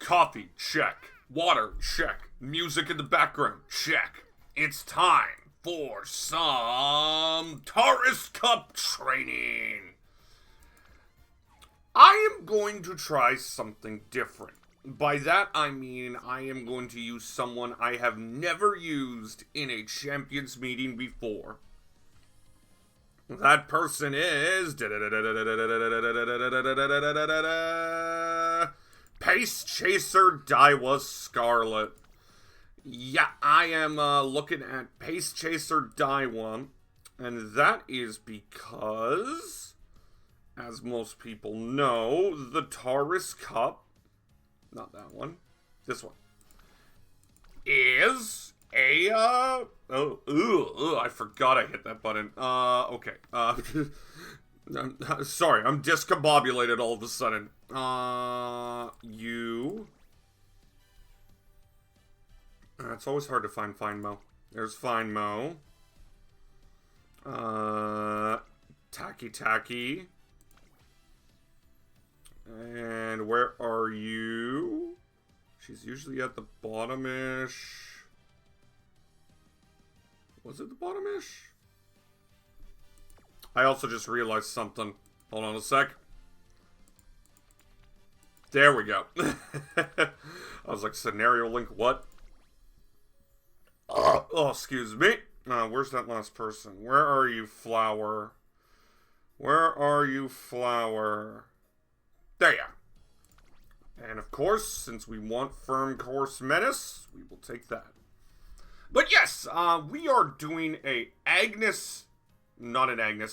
Coffee, check. Water, check. Music in the background, check. It's time for some Tarus Cup training. I am going to try something different. By that I mean I am going to use someone I have never used in a champions meeting before. That person is Pace Chaser Daiwa Scarlett. Yeah, I am looking at Pace Chaser Daiwa, and that is because, as most people know, the Tarus Cup, not that one, this one, is a, I forgot I hit that button. Okay. Sorry, I'm discombobulated all of a sudden. It's always hard to find Mo. There's Find Mo. Tacky. And where are you? She's usually at the bottom-ish. Was it the bottom-ish? I also just realized something. Hold on a sec. There we go. I was like, scenario link, what? Oh, excuse me. Where's that last person? Where are you, Flower? Where are you, Flower? There you are. And of course, since we want Firm Course Menace, we will take that. But yes, we are doing an Agnes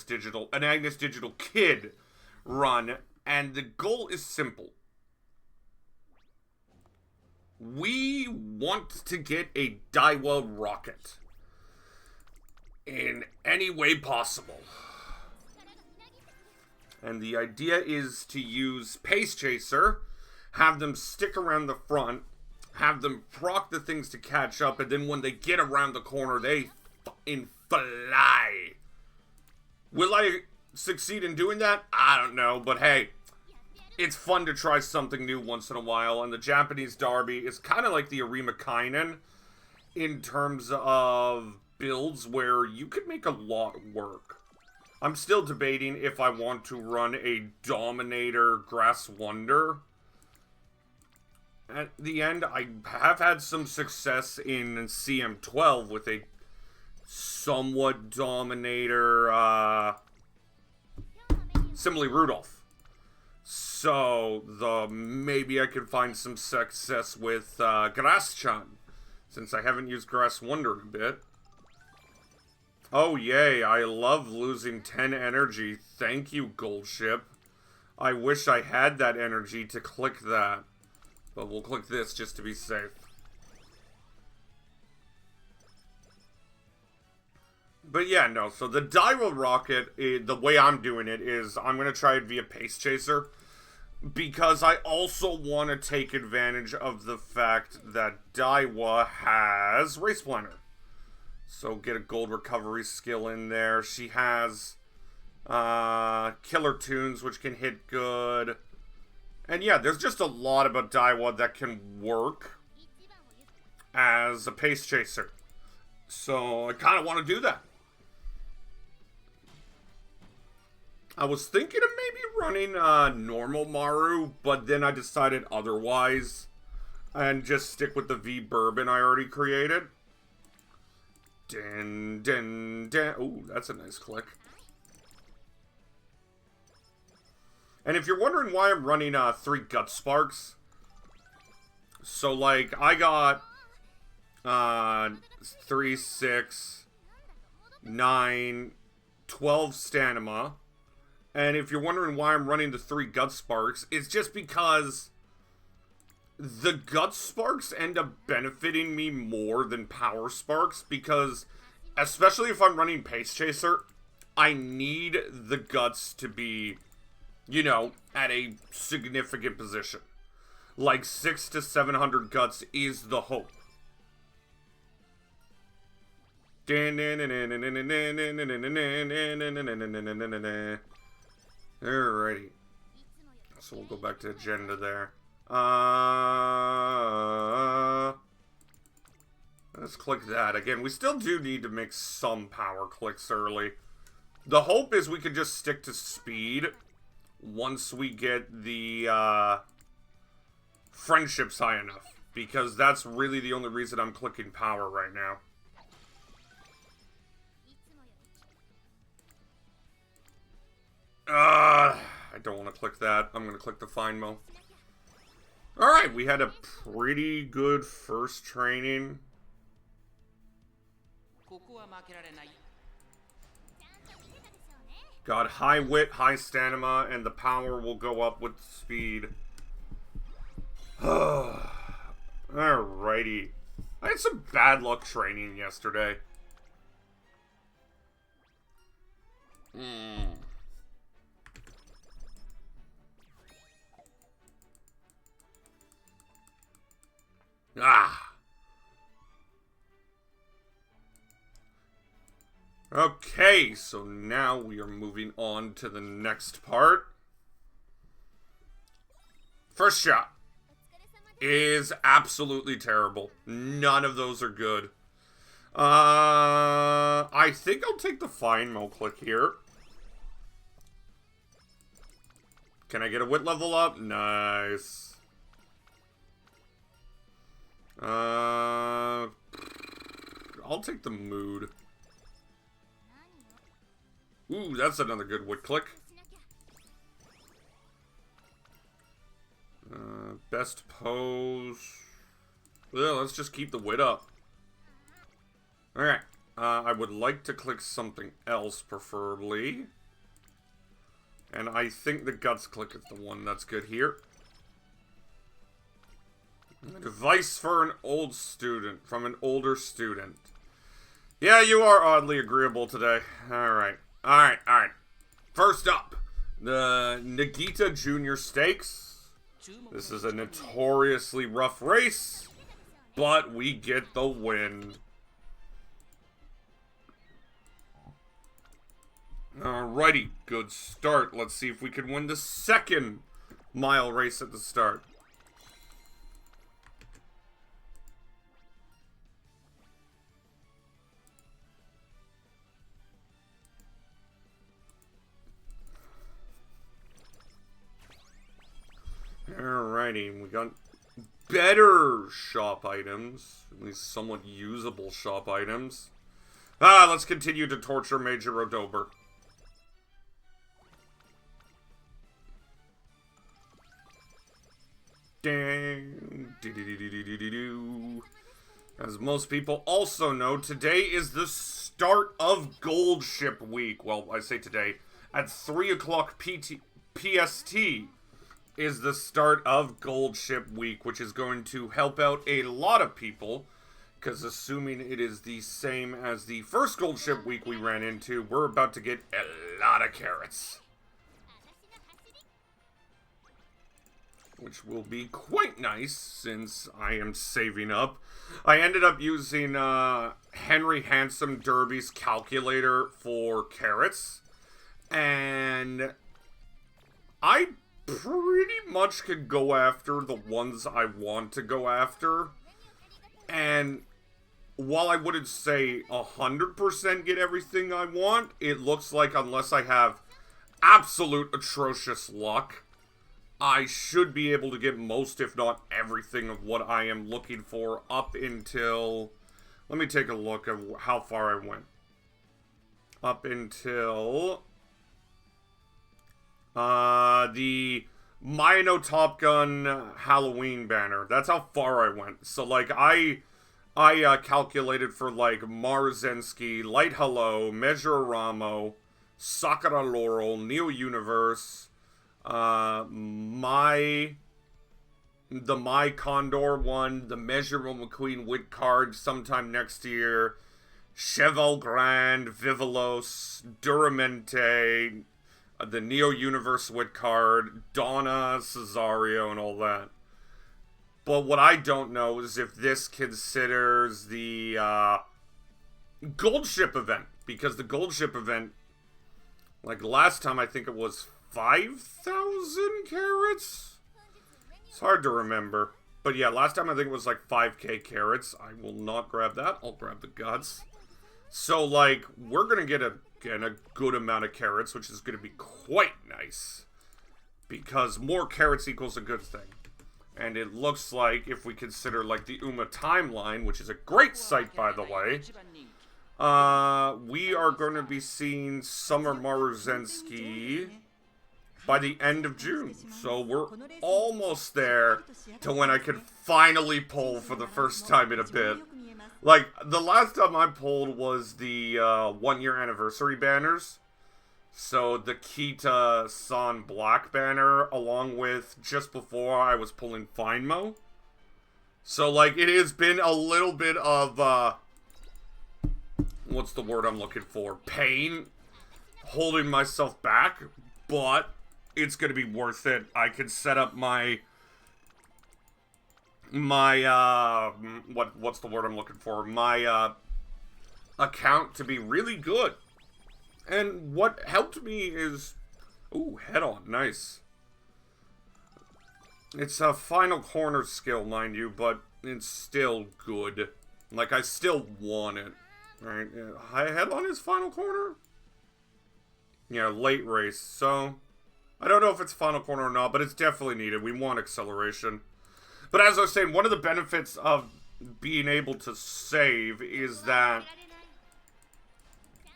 Digital Kid run, and the goal is simple. We want to get a Daiwa rocket in any way possible. And the idea is to use Pace Chaser, have them stick around the front, have them proc the things to catch up, and then when they get around the corner, they fucking fly. Will I succeed in doing that? I don't know, but hey, it's fun to try something new once in a while, and the Japanese Derby is kind of like the Arima Kainen in terms of builds where you could make a lot work. I'm still debating if I want to run a Dominator Grass Wonder. At the end, I have had some success in CM12 with a somewhat Dominator, Simile Rudolph. So, maybe I could find some success with Grass-chan, since I haven't used Grass Wonder in a bit. Oh yay, I love losing 10 energy. Thank you, Gold Ship. I wish I had that energy to click that. But we'll click this just to be safe. But yeah, no, so the Daiwa rocket, the way I'm doing it is I'm going to try it via Pace Chaser. Because I also want to take advantage of the fact that Daiwa has Race Planner. So get a gold recovery skill in there. She has Killer Tunes, which can hit good. And yeah, there's just a lot about Daiwa that can work as a Pace Chaser. So I kind of want to do that. I was thinking of maybe running normal Maru, but then I decided otherwise. And just stick with the V Bourbon I already created. Ooh, that's a nice click. And if you're wondering why I'm running 3 Gut Sparks, so like I got 3, 6, 9, 12 stamina. And if you're wondering why I'm running the 3 Gut Sparks, it's just because the Gut Sparks end up benefiting me more than Power Sparks, because, especially if I'm running Pace Chaser, I need the Guts to be, you know, at a significant position. Like 600 to 700 Guts is the hope. Alrighty. So we'll go back to agenda there. Let's click that. Again, we still do need to make some power clicks early. The hope is we could just stick to speed once we get the friendships high enough. Because that's really the only reason I'm clicking power right now. I don't want to click that. I'm going to click the Find Mo. Alright, we had a pretty good first training. Got high wit, high stamina, and the power will go up with speed. Alrighty. I had some bad luck training yesterday. Okay, so now we are moving on to the next part. First shot is absolutely terrible. None of those are good. I think I'll take the Find Mo click here. Can I get a wit level up? Nice. I'll take the mood. Ooh, that's another good wit click. Best pose. Well, let's just keep the wit up. Alright. I would like to click something else, preferably. And I think the guts click is the one that's good here. Advice for an old student, from an older student. Yeah, you are oddly agreeable today. Alright. Alright. First up, the Nagita Junior Stakes. This is a notoriously rough race, but we get the win. Alrighty, good start. Let's see if we can win the second mile race at the start. Alrighty, we got better shop items. At least somewhat usable shop items. Let's continue to torture Major Rodober. Dang. As most people also know, today is the start of Gold Ship Week. Well, I say today. At 3 o'clock PST is the start of Gold Ship Week, which is going to help out a lot of people. Because assuming it is the same as the first Gold Ship Week we ran into, we're about to get a lot of carrots. Which will be quite nice, since I am saving up. I ended up using Henry Handsome Derby's calculator for carrots. And I pretty much could go after the ones I want to go after. And while I wouldn't say 100% get everything I want, it looks like unless I have absolute atrocious luck, I should be able to get most, if not everything, of what I am looking for up until... Let me take a look at how far I went. Up until... the Mino Top Gun Halloween banner. That's how far I went. So, like, I calculated for, like, Marzensky, Light Hello, Measuramo, Sakura Laurel, Neo Universe, the My Condor one, the Measurable McQueen Wit card sometime next year, Cheval Grand, Vivalos, Duramente, the Neo Universe Wit card, Donna, Cesario, and all that. But what I don't know is if this considers the Gold Ship event. Because the Gold Ship event, like last time, I think it was 5,000 carats? It's hard to remember. But yeah, last time I think it was like 5k carrots. I will not grab that. I'll grab the guts. So, like, we're going to get, again, a good amount of carrots, which is going to be quite nice. Because more carrots equals a good thing. And it looks like, if we consider, like, the Uma timeline, which is a great site, by the way, we are going to be seeing Summer Maruzensky by the end of June. So we're almost there to when I can finally pull for the first time in a bit. Like, the last time I pulled was the 1-year anniversary banners. So the Kita San Black banner, along with just before I was pulling Finemo. So, like, it has been a little bit of, what's the word I'm looking for? Pain. Holding myself back. But it's going to be worth it. I can set up my what's the word I'm looking for? My, account to be really good. And what helped me is... Ooh, head on. Nice. It's a final corner skill, mind you, but it's still good. Like, I still want it. Right? Head on is final corner? Yeah, late race. So, I don't know if it's final corner or not, but it's definitely needed. We want acceleration. But as I was saying, one of the benefits of being able to save is that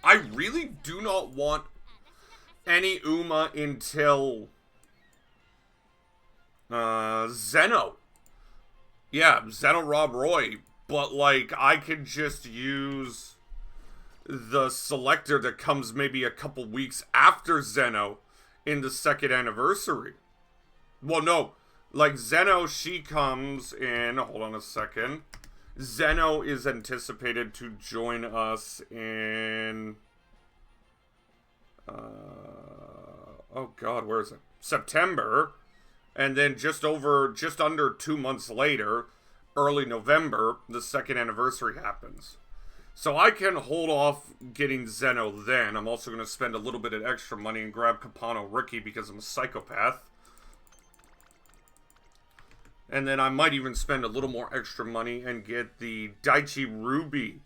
I really do not want any Uma until Zeno. Yeah, Zeno Rob Roy. But, like, I can just use the selector that comes maybe a couple weeks after Zeno in the 2nd anniversary. Well, no. Like, Zeno, she comes in... Hold on a second. Zeno is anticipated to join us in... oh god, where is it? September. And then just under 2 months later, early November, the 2nd anniversary happens. So I can hold off getting Zeno then. I'm also going to spend a little bit of extra money and grab Capano Ricky because I'm a psychopath. And then I might even spend a little more extra money and get the Daichi Ruby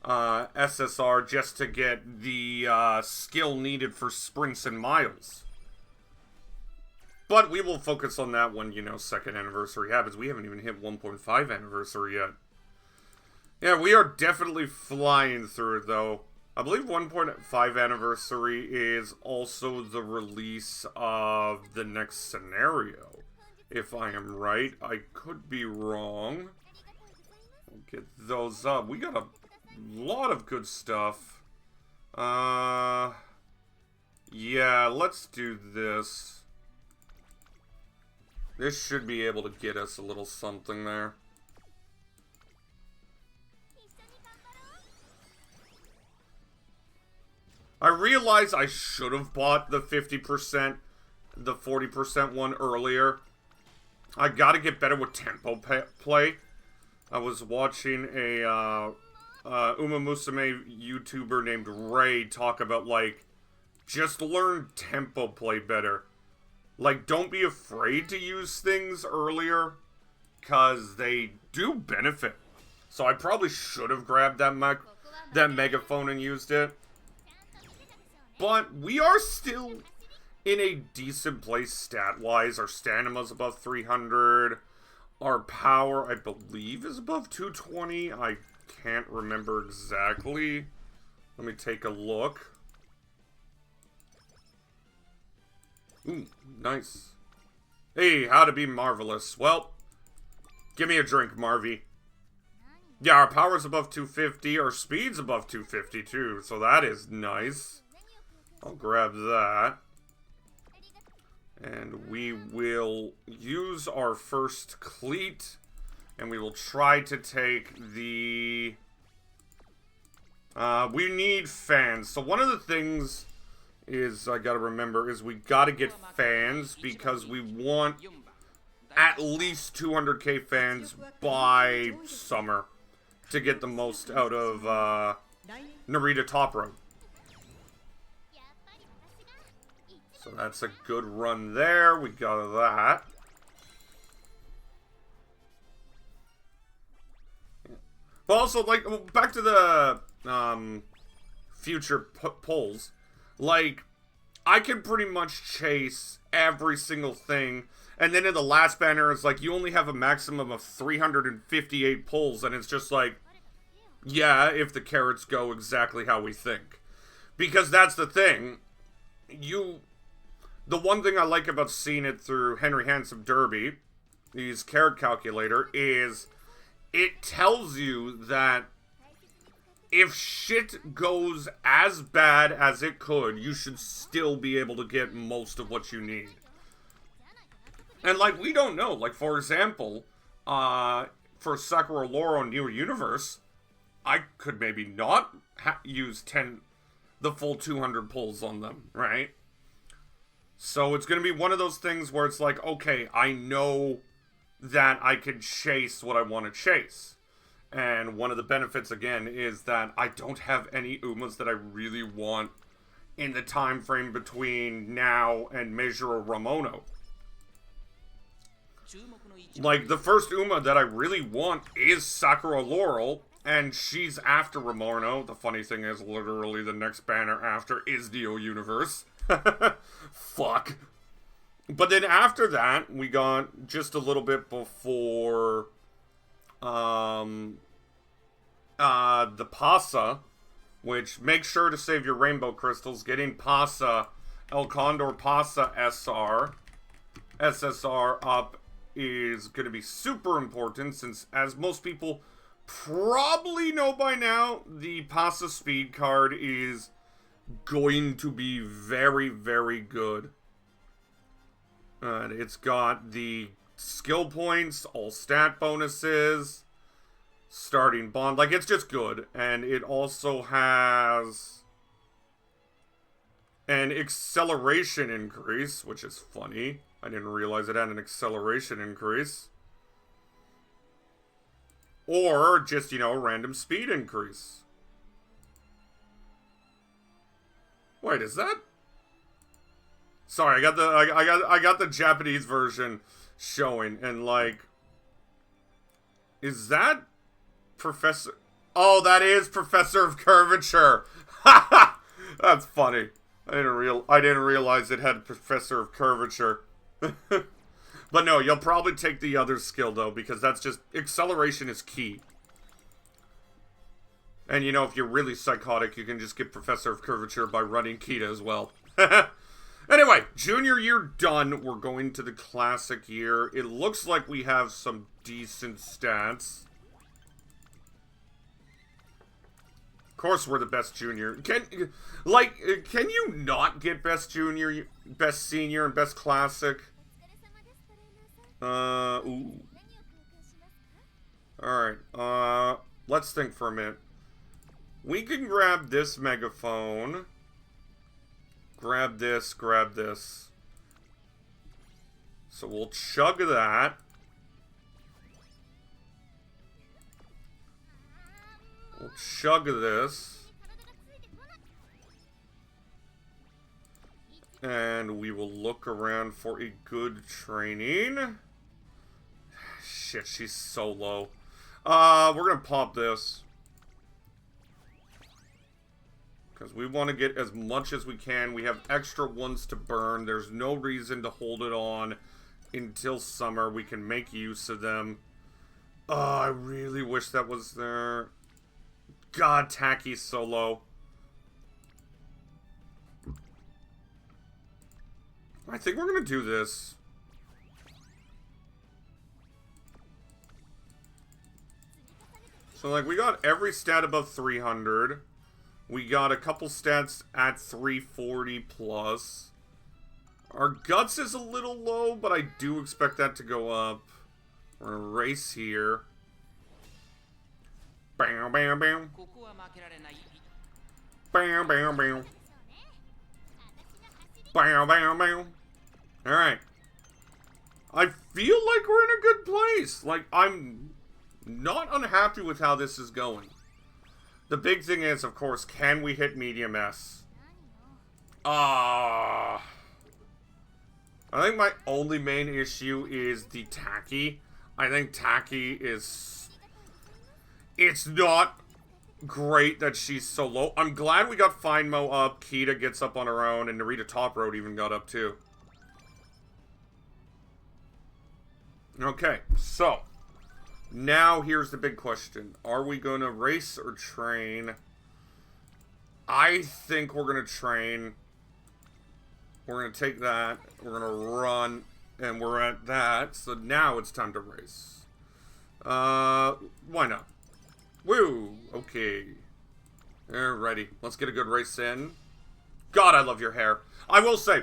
SSR just to get the skill needed for sprints and miles. But we will focus on that when, you know, 2nd anniversary happens. We haven't even hit 1.5 anniversary yet. Yeah, we are definitely flying through it, though. I believe 1.5 anniversary is also the release of the next scenario. If I am right, I could be wrong. We'll get those up. We got a lot of good stuff. Yeah, let's do this. This should be able to get us a little something there. I realize I should have bought the 50%, the 40% one earlier. I gotta get better with tempo play. I was watching a Uma Musume YouTuber named Ray talk about, like, just learn tempo play better. Like, don't be afraid to use things earlier, because they do benefit. So I probably should have grabbed that megaphone and used it. But we are still in a decent place stat-wise. Our stamina's above 300. Our power, I believe, is above 220. I can't remember exactly. Let me take a look. Ooh, nice. Hey, how to be marvelous. Well, give me a drink, Marvy. Yeah, our power's above 250. Our speed's above 250, too. So that is nice. I'll grab that. And we will use our first cleat. And we will try to take the... we need fans. So one of the things is, I gotta remember, is we gotta get fans. Because we want at least 200k fans by summer. To get the most out of Narita Top Road. So that's a good run there. We got that. But also, like, back to the future polls. Like, I can pretty much chase every single thing. And then in the last banner, it's like, you only have a maximum of 358 pulls. And it's just like, yeah, if the carrots go exactly how we think. Because that's the thing. The one thing I like about seeing it through Henry Handsome Derby, his carrot calculator, is it tells you that if shit goes as bad as it could, you should still be able to get most of what you need. And, like, we don't know. Like, for example, for Sakura Loro New Universe, I could maybe not use the full 200 pulls on them, right? So it's going to be one of those things where it's like, okay, I know that I can chase what I want to chase. And one of the benefits, again, is that I don't have any Umas that I really want in the time frame between now and Meijuro Ramono. Like, the first Uma that I really want is Sakura Laurel, and she's after Ramono. The funny thing is, literally the next banner after is Dio Universe. Fuck. But then after that, we got just a little bit before the Pasa, which make sure to save your rainbow crystals. Getting Pasa, El Condor Pasa SSR up is going to be super important, since as most people probably know by now, the Pasa speed card is going to be very, very good. And it's got the skill points, all stat bonuses, starting bond. Like, it's just good. And it also has an acceleration increase, which is funny. I didn't realize it had an acceleration increase. Or just, random speed increase. Wait, is that? Sorry, I got the Japanese version showing, and like, is that Professor? Oh, that is Professor of Curvature. That's funny. I didn't realize it had Professor of Curvature. But no, you'll probably take the other skill though, because that's just, acceleration is key. And if you're really psychotic, you can just get Professor of Curvature by running Kita as well. Anyway, junior year done. We're going to the classic year. It looks like we have some decent stats. Of course, we're the best junior. Can you not get best junior, best senior, and best classic? Ooh. Alright, let's think for a minute. We can grab this megaphone. Grab this, grab this. So we'll chug that. We'll chug this. And we will look around for a good training. Shit, she's so low. We're gonna pop this. Because we want to get as much as we can. We have extra ones to burn. There's no reason to hold it on until summer. We can make use of them. Oh, I really wish that was there. God, Tacky's so low. I think we're going to do this. So, like, we got every stat above 300. We got a couple stats at 340 plus. Our guts is a little low, but I do expect that to go up. We're gonna race here. Bam, bam, bam. Bam, bam, bam. Bam, bam, bam. Alright. I feel like we're in a good place. Like, I'm not unhappy with how this is going. The big thing is, of course, can we hit medium S? I think my only main issue is the Tacky. I think Tacky is It's not great that she's so low. I'm glad we got Fine Mo up, Kita gets up on her own, and Narita Top Road even got up too. Okay, so now here's the big question. Are we going to race or train? I think we're going to train. We're going to take that. We're going to run. And we're at that. So now it's time to race. Why not? Woo! Okay. Alrighty. Let's get a good race in. God, I love your hair. I will say,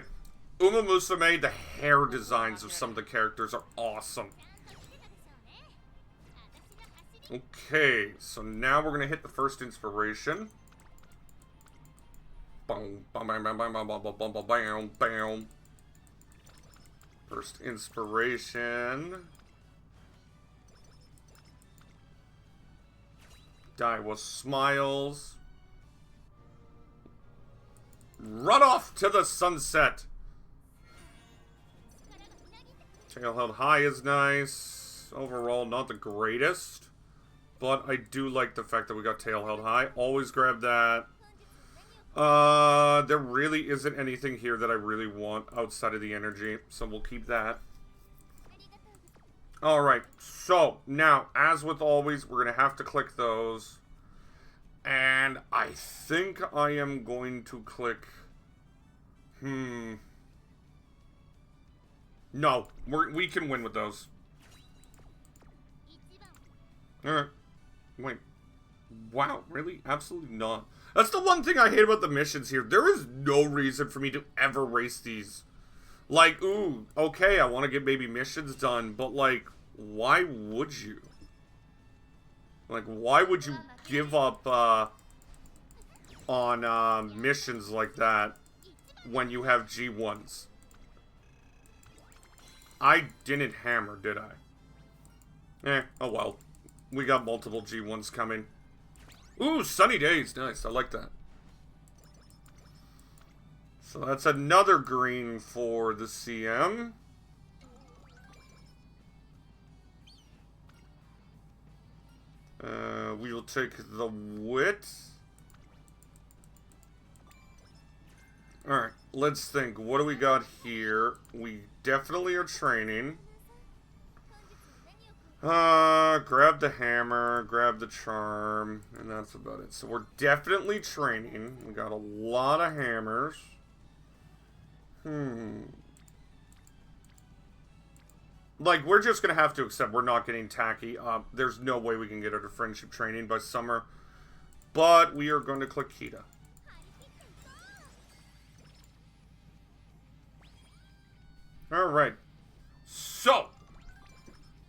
Uma Musume, the hair designs of some of the characters are awesome. Okay, so now we're going to hit the first inspiration. Boom, bam, bam, bam, bam, bam, bam, bam, bam, bam, bam. First inspiration. Daiwa smiles. Run off to the sunset. Tail held high is nice. Overall, not the greatest. But I do like the fact that we got tail held high. Always grab that. There really isn't anything here that I really want outside of the energy. So we'll keep that. Alright, so now, as with always, we're going to have to click those. And I think I am going to click... No, we can win with those. Alright. Wait. Wow, really? Absolutely not. That's the one thing I hate about the missions here. There is no reason for me to ever race these. Like, ooh, okay, I want to get maybe missions done, but, like, why would you? Like, why would you give up, on, missions like that when you have G1s? I didn't hammer, did I? Oh well. We got multiple G1s coming. Ooh, sunny days. Nice, I like that. So that's another green for the CM. We will take the wit. Alright, let's think. What do we got here? We definitely are training. Grab the hammer, grab the charm, and that's about it. So we're definitely training. We got a lot of hammers. Like, we're just gonna have to accept we're not getting tacky. There's no way we can get her to friendship training by summer. But we are going to click Kita. Alright. So,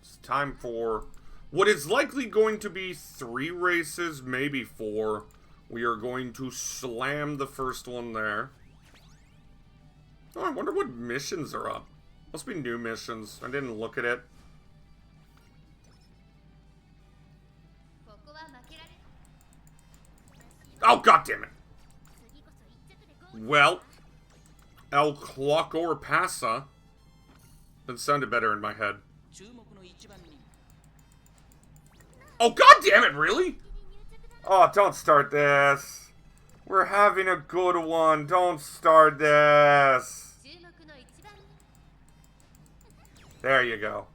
it's time for what is likely going to be 3 races, maybe 4. We are going to slam the first one there. Oh, I wonder what missions are up. Must be new missions. I didn't look at it. Oh, goddammit. Well, El Clockor Passa. That sounded better in my head. Oh, goddammit, really? Oh, don't start this. We're having a good one. Don't start this. There you go.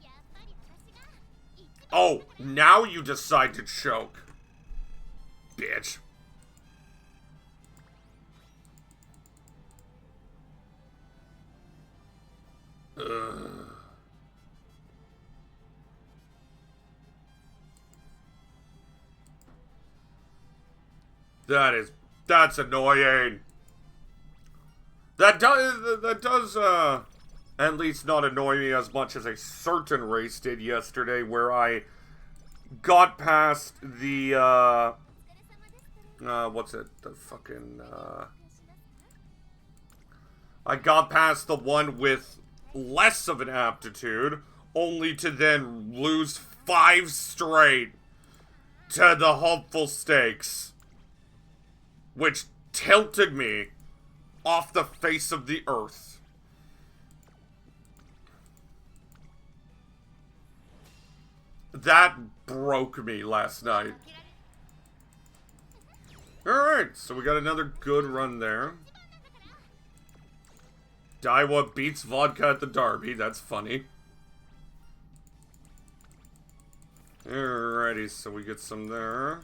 Oh, now you decide to choke. Bitch. Ugh. That's annoying. That does, at least not annoy me as much as a certain race did yesterday, where I got past the, what's it? The fucking, I got past the one with less of an aptitude, only to then lose 5 straight to the hopeful stakes, which tilted me off the face of the earth. That broke me last night. Alright, so we got another good run there. Daiwa beats vodka at the derby. That's funny. Alrighty, so we get some there.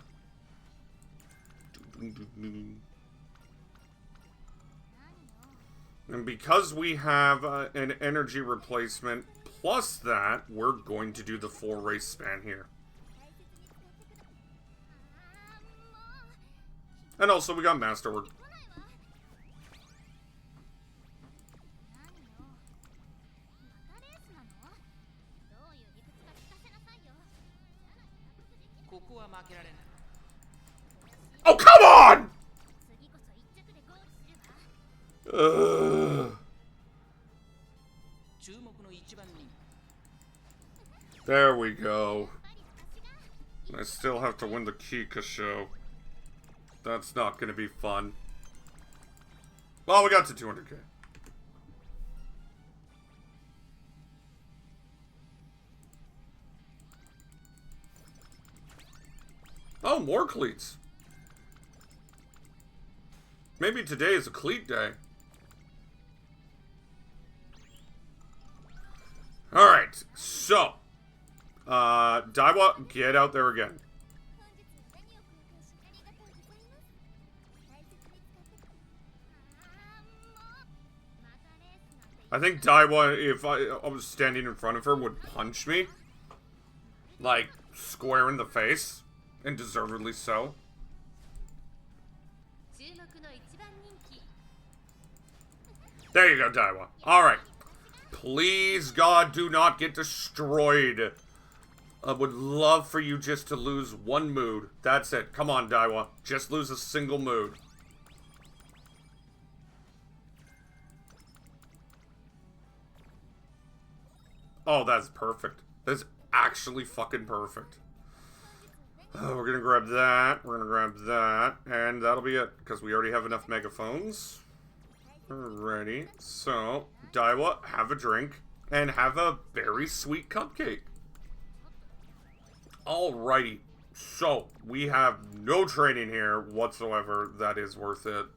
And because we have an energy replacement plus that, we're going to do the full race span here. And also, we got Masterwork. Oh, come on! There we go. I still have to win the Kika show. That's not going to be fun. Well, we got to 200k. Oh, more cleats. Maybe today is a cleat day. Alright, so. Daiwa, get out there again. I think Daiwa, if I was standing in front of her, would punch me. Like, square in the face. And deservedly so. There you go, Daiwa. Alright. Please, God, do not get destroyed. I would love for you just to lose one mood. That's it. Come on, Daiwa. Just lose a single mood. Oh, that's perfect. That's actually fucking perfect. We're gonna grab that. We're gonna grab that. And that'll be it. Because we already have enough megaphones. Alrighty. So, Daiwa, have a drink. And have a very sweet cupcake. Alrighty. So, we have no training here whatsoever that is worth it.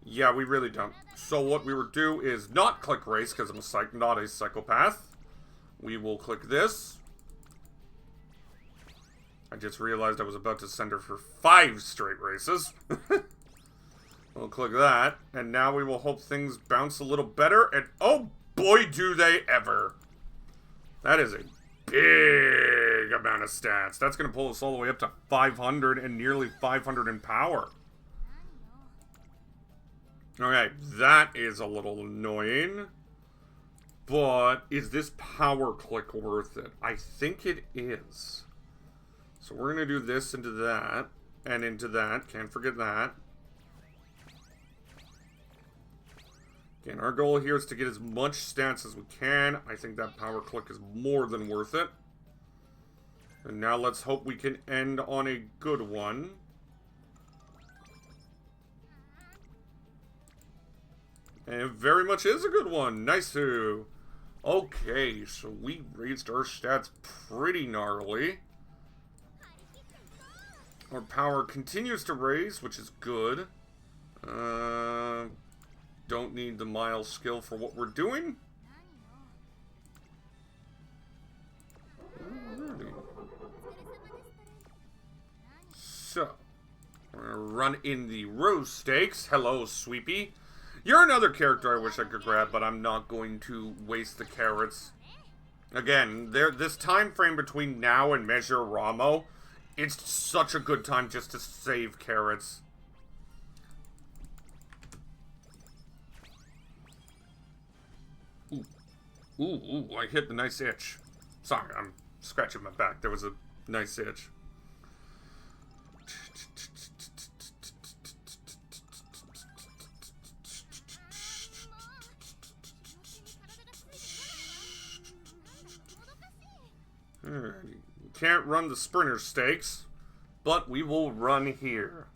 Yeah, we really don't. So what we will do is not click race, because I'm not a psychopath. We will click this. I just realized I was about to send her for 5 straight races. We'll click that. And now we will hope things bounce a little better. And oh boy, do they ever. That is a big amount of stats. That's going to pull us all the way up to 500 and nearly 500 in power. Okay, that is a little annoying. But is this power click worth it? I think it is. So we're going to do this into that. And into that. Can't forget that. Again, our goal here is to get as much stats as we can. I think that power click is more than worth it. And now let's hope we can end on a good one. And it very much is a good one. Nice too. Okay, so we raised our stats pretty gnarly. Our power continues to raise, which is good. Don't need the mile skill for what we're doing. So, we're gonna run in the Rose Stakes. Hello, Sweepy. You're another character I wish I could grab, but I'm not going to waste the carrots. Again, this time frame between now and Measure Ramo, it's such a good time just to save carrots. Ooh, I hit the nice itch. Sorry, I'm scratching my back. There was a nice itch. Alrighty. We can't run the sprinter stakes, but we will run here.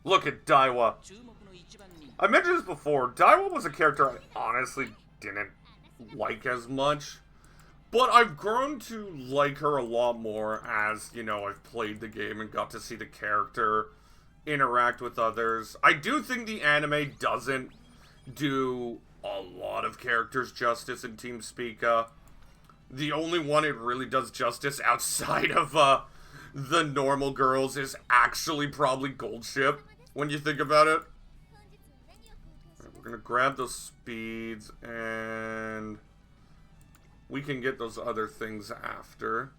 Look at Daiwa. I mentioned this before. Daiwa was a character I honestly didn't like as much. But I've grown to like her a lot more as, you know, I've played the game and got to see the character interact with others. I do think the anime doesn't do a lot of characters justice in Team Spica. The only one it really does justice outside of the normal girls is actually probably Goldship, when you think about it. Right, we're gonna grab those speeds, and we can get those other things after.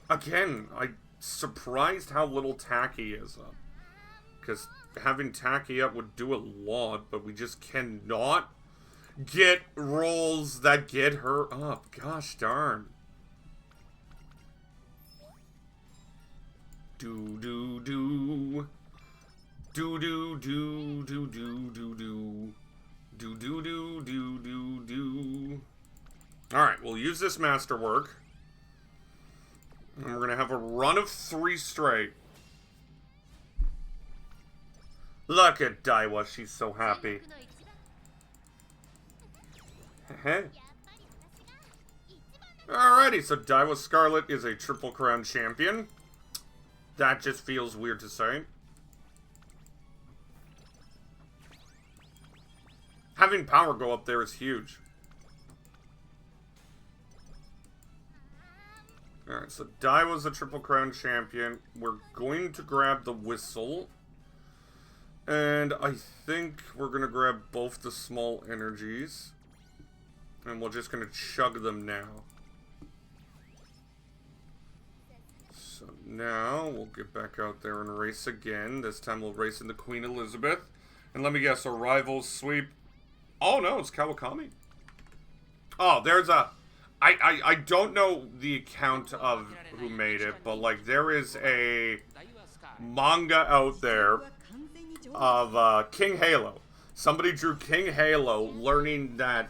Again, I'm surprised how little Tacky is up. Because having Tacky up would do a lot, but we just cannot get rolls that get her up. Gosh darn. Do do do. Do do do do do do do. Do do do do do do. Alright, we'll use this masterwork. And we're gonna have a run of 3 straight. Look at Daiwa, she's so happy. Alrighty, so Daiwa Scarlett is a Triple Crown champion. That just feels weird to say. Having power go up there is huge. Alright, so Daiwa's a Triple Crown champion. We're going to grab the whistle. And I think we're going to grab both the small energies. And we're just going to chug them now. So now we'll get back out there and race again. This time we'll race into Queen Elizabeth. And let me guess, our rivals sweep. Oh no, it's Kawakami. Oh, there's a... I don't know the account of who made it, but like there is a manga out there of King Halo. Somebody drew King Halo learning that,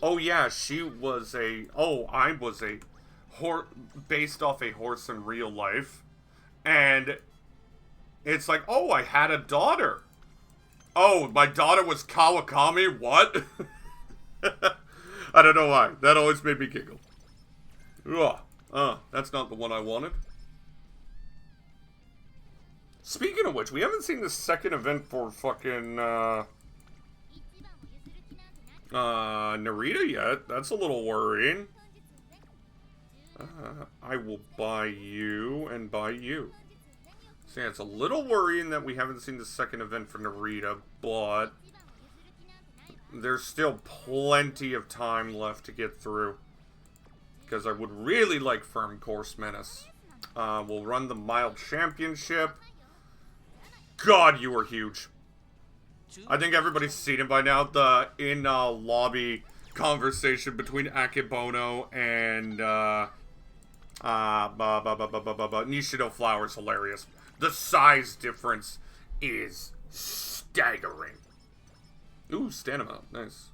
oh yeah, she was a, oh, I was a based off a horse in real life. And it's like, oh, I had a daughter. Oh, my daughter was Kawakami? What? I don't know why. That always made me giggle. Ugh. That's not the one I wanted. Speaking of which, we haven't seen the second event for fucking, Narita yet. That's a little worrying. I will buy you and buy you. So yeah, it's a little worrying that we haven't seen the second event for Narita, but there's still plenty of time left to get through. Because I would really like Firm Course Menace. We'll run the Mild Championship. God, you were huge. I think everybody's seen it by now. The in-lobby conversation between Akebono and Nishido Flower is hilarious. The size difference is staggering. Ooh, stamina. Nice.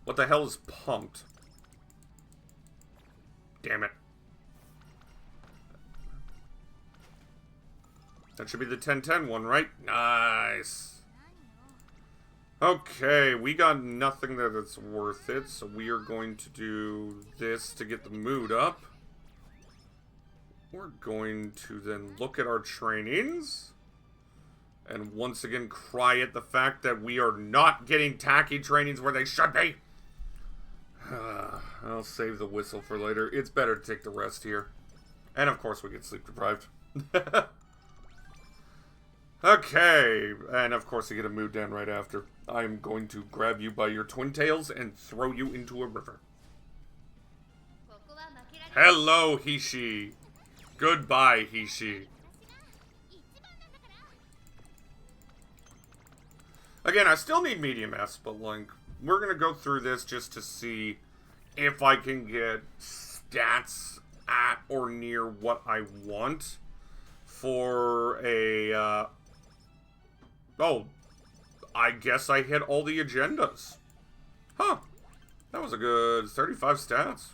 What the hell is pumped? Damn it. That should be the 10-10 one, right? Nice. Okay, we got nothing that's worth it, so we are going to do this to get the mood up. We're going to then look at our trainings. And once again cry at the fact that we are not getting tacky trainings where they should be. I'll save the whistle for later. It's better to take the rest here. And of course we get sleep deprived. Okay, and of course you get a mood down right after. I'm going to grab you by your twin tails and throw you into a river. Hello, Hishi. Goodbye, Hishi. Again, I still need medium S, but like, we're gonna go through this just to see if I can get stats at or near what I want for a, oh, I guess I hit all the agendas. Huh. That was a good 35 stats.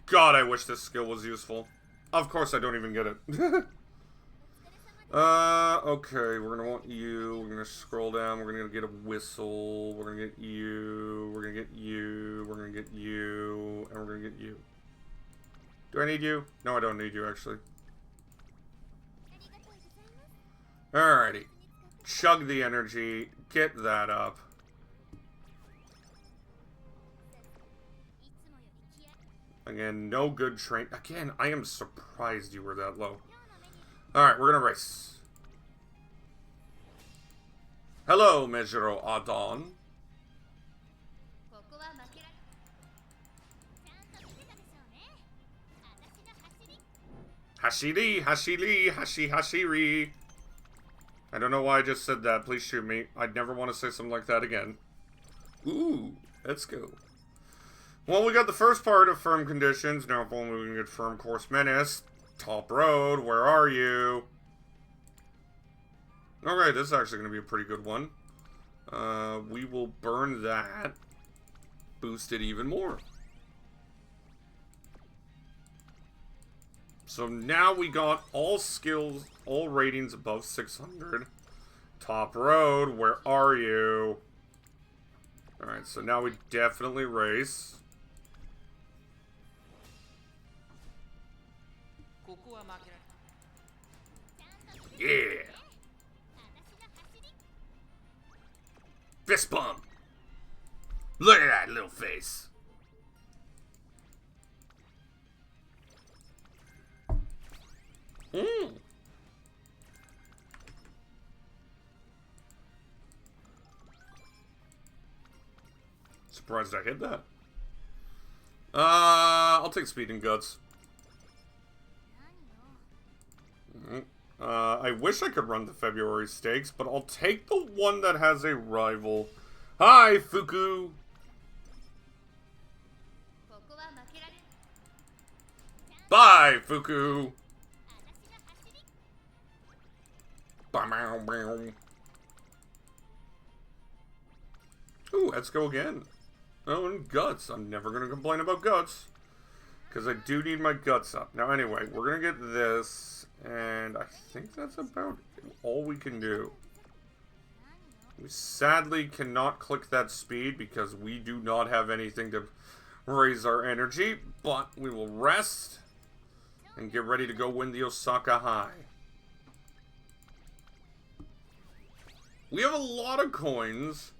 God, I wish this skill was useful. Of course I don't even get it. Okay, we're gonna want you. We're gonna scroll down. We're gonna get a whistle. We're gonna get you. We're gonna get you. We're gonna get you. And we're gonna get you. Do I need you? No, I don't need you, actually. Alrighty. Chug the energy. Get that up. Again, no good train. Again, I am surprised you were that low. Alright, we're gonna race. Hello, Mejiro Adon. Hashiri, Hashiri, Hashiri. I don't know why I just said that. Please shoot me. I'd never want to say something like that again. Ooh, let's go. Well, we got the first part of firm conditions. Now, if only we can get firm course menace. Top road, where are you? Alright, this is actually going to be a pretty good one. We will burn that. Boost it even more. So now we got all skills, all ratings above 600. Top road, where are you? Alright, so now we definitely race. Yeah! Fist bump! Look at that little face! Surprised I hit that. I'll take speed and guts. I wish I could run the February stakes, but I'll take the one that has a rival. Hi, Fuku! Bye, Fuku! Ooh, let's go again. Oh, and guts. I'm never going to complain about guts. Because I do need my guts up. Now, anyway, we're going to get this. And I think that's about all we can do. We sadly cannot click that speed because we do not have anything to raise our energy. But we will rest and get ready to go win the Osaka High. We have a lot of coins,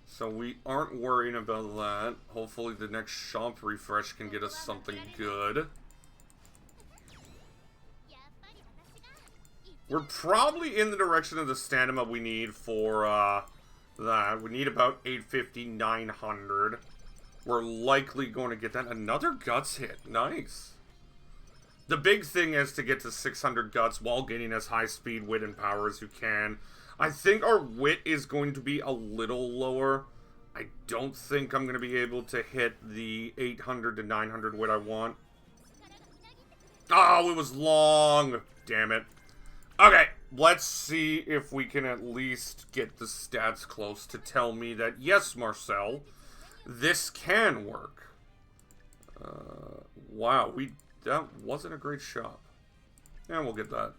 so we aren't worrying about that. Hopefully the next shop refresh can get us something good. We're probably in the direction of the stamina we need for that. We need about 850, 900. We're likely going to get that. Another guts hit. Nice. The big thing is to get to 600 guts while getting as high speed, wit, and power as you can. I think our wit is going to be a little lower. I don't think I'm going to be able to hit the 800 to 900 wit I want. Oh, it was long. Damn it. Okay, let's see if we can at least get the stats close to tell me that, yes, Marcel, this can work. Wow, that wasn't a great shop. Yeah, we'll get that.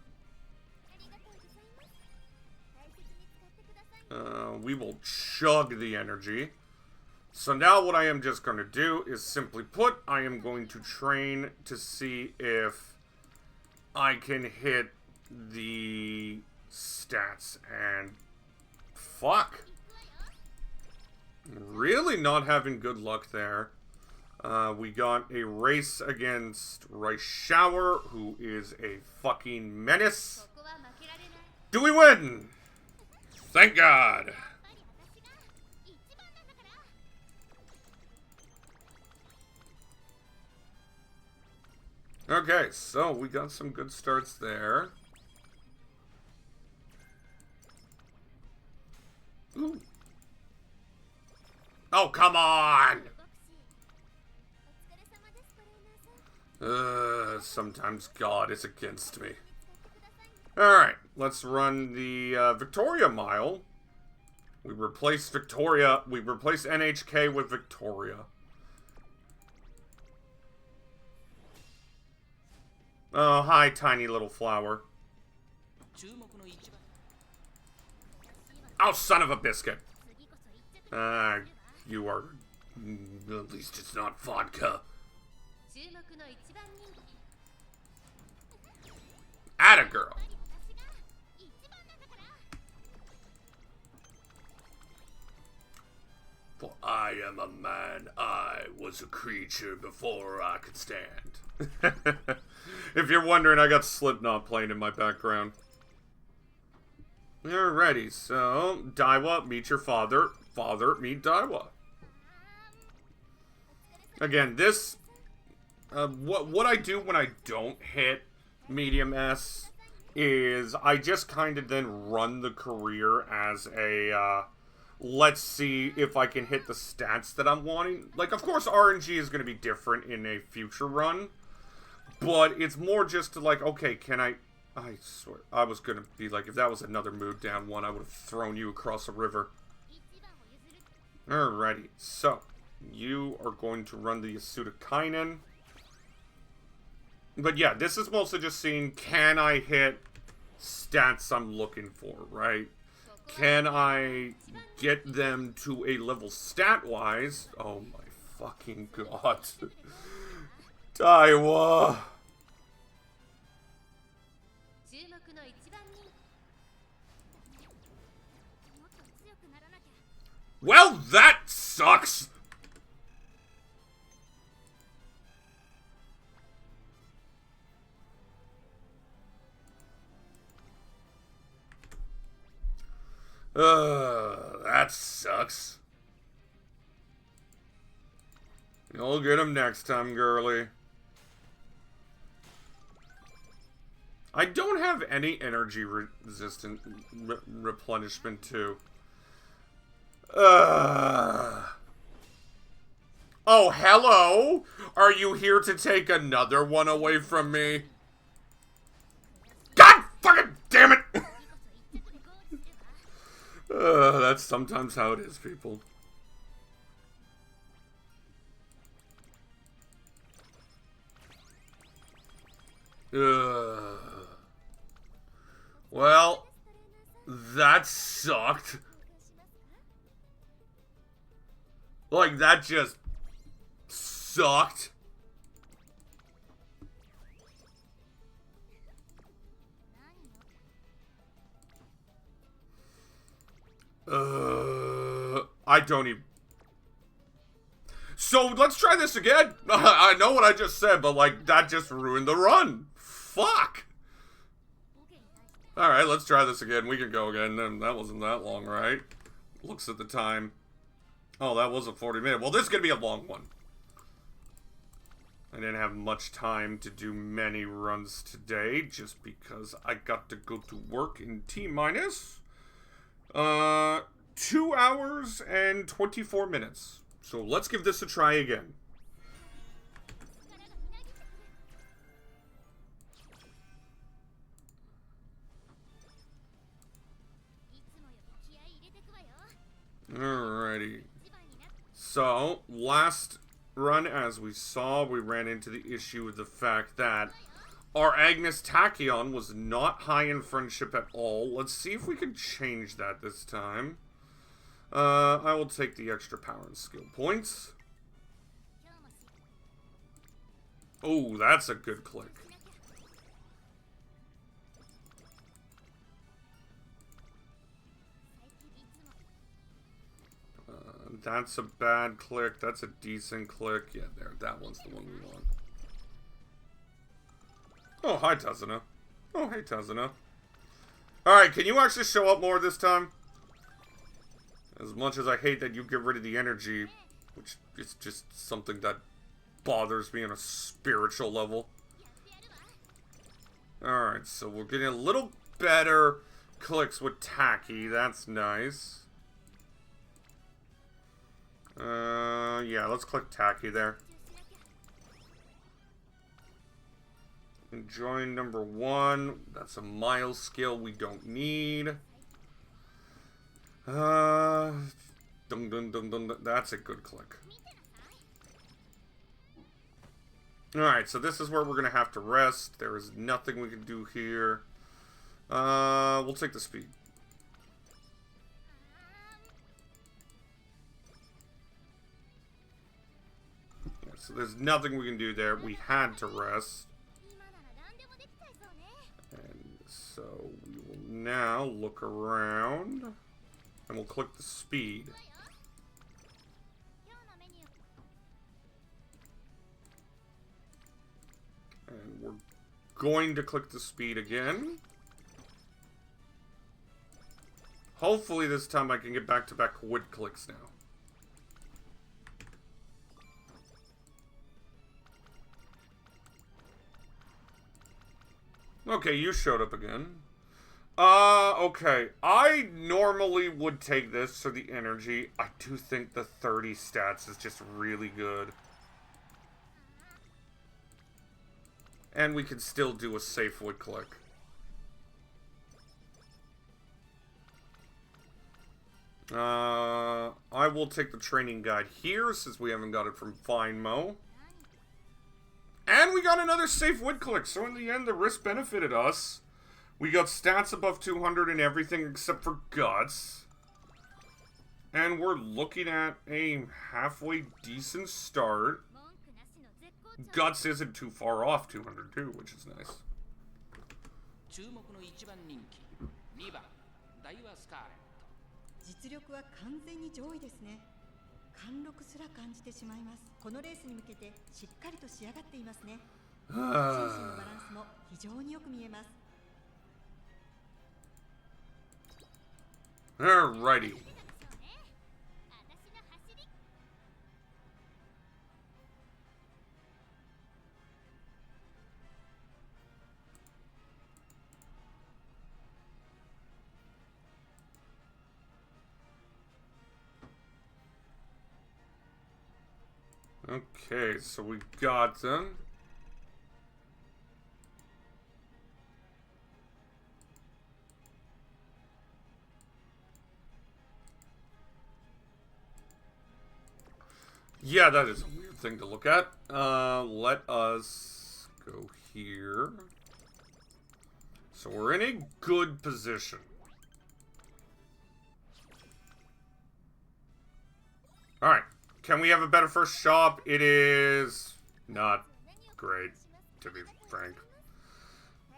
We will chug the energy. So now what I am just going to do is simply put, I am going to train to see if I can hit the stats. And fuck. Really not having good luck there. We got a race against Rice Shower, who is a fucking menace. Do we win? Thank God. Okay, so we got some good starts there. Ooh. Oh, come on! Sometimes God is against me. Alright, let's run the Victoria Mile. We replace NHK with Victoria. Oh, hi, tiny little flower. Oh, son of a biscuit. You are... At least it's not vodka. Atta girl. For I am a man, I was a creature before I could stand. If you're wondering, I got Slipknot playing in my background. Alrighty, so Daiwa, meet your father. Father, meet Daiwa. Again, this... what I do when I don't hit medium S is I just kind of then run the career as a... let's see if I can hit the stats that I'm wanting. Like, of course, RNG is going to be different in a future run. But it's more just to, like, okay, can I swear, I was going to be like, if that was another mood down one, I would have thrown you across a river. Alrighty, so, you are going to run the Yasuda Kainen. But yeah, this is mostly just seeing, can I hit stats I'm looking for, right? Can I get them to a level stat-wise? Oh my fucking god. Daiwa. Well, that sucks! That sucks. You'll get him next time, girly. I don't have any energy resistant replenishment too. Oh, hello? Are you here to take another one away from me? God fucking damn it! That's sometimes how it is, people. Well, that sucked. Like, that just sucked. I don't even... So, let's try this again. I know what I just said, but, like, that just ruined the run. Fuck. Alright, let's try this again. We can go again. That wasn't that long, right? Looks at the time. Oh, that was a 40-minute. Well, this is going to be a long one. I didn't have much time to do many runs today, just because I got to go to work in T-minus 2 hours and 24 minutes. So let's give this a try again. Alrighty. So, last run, as we saw, we ran into the issue with the fact that our Agnes Tachyon was not high in friendship at all. Let's see if we can change that this time. I will take the extra power and skill points. Oh, that's a good click. That's a bad click. That's a decent click. Yeah, there. That one's the one we want. Oh, hi, Tazuna. Oh, hey, Tazuna. Alright, can you actually show up more this time? As much as I hate that you get rid of the energy, which is just something that bothers me on a spiritual level. Alright, so we're getting a little better clicks with Taki. That's nice. Yeah, let's click Taki there. Join number 1. That's a miles skill we don't need. Dum dum dum dum. That's a good click. Alright, so this is where we're going to have to rest. There is nothing we can do here. We'll take the speed. Yeah, so there's nothing we can do there. We had to rest. And so we will now look around. And we'll click the speed. And we're going to click the speed again. Hopefully this time I can get back-to-back wood clicks now. Okay, you showed up again. Okay. I normally would take this for the energy. I do think the 30 stats is just really good. And we can still do a safe wood click. I will take the training guide here, since we haven't got it from Fine Mo. And we got another safe wood click, so in the end, the risk benefited us. We got stats above 200 and everything except for Guts. And we're looking at a halfway decent start. Guts isn't too far off 200 too, which is nice. 実力は完全に上位ですね。貫禄すら感じてしまいます。このレースに向けてしっかりと仕上がっていますね。心身のバランスも非常によく見えます。Alrighty. Okay, so we got them. Yeah, that is a weird thing to look at. Let us go here. So we're in a good position. Alright. Can we have a better first shop? It is not great, to be frank.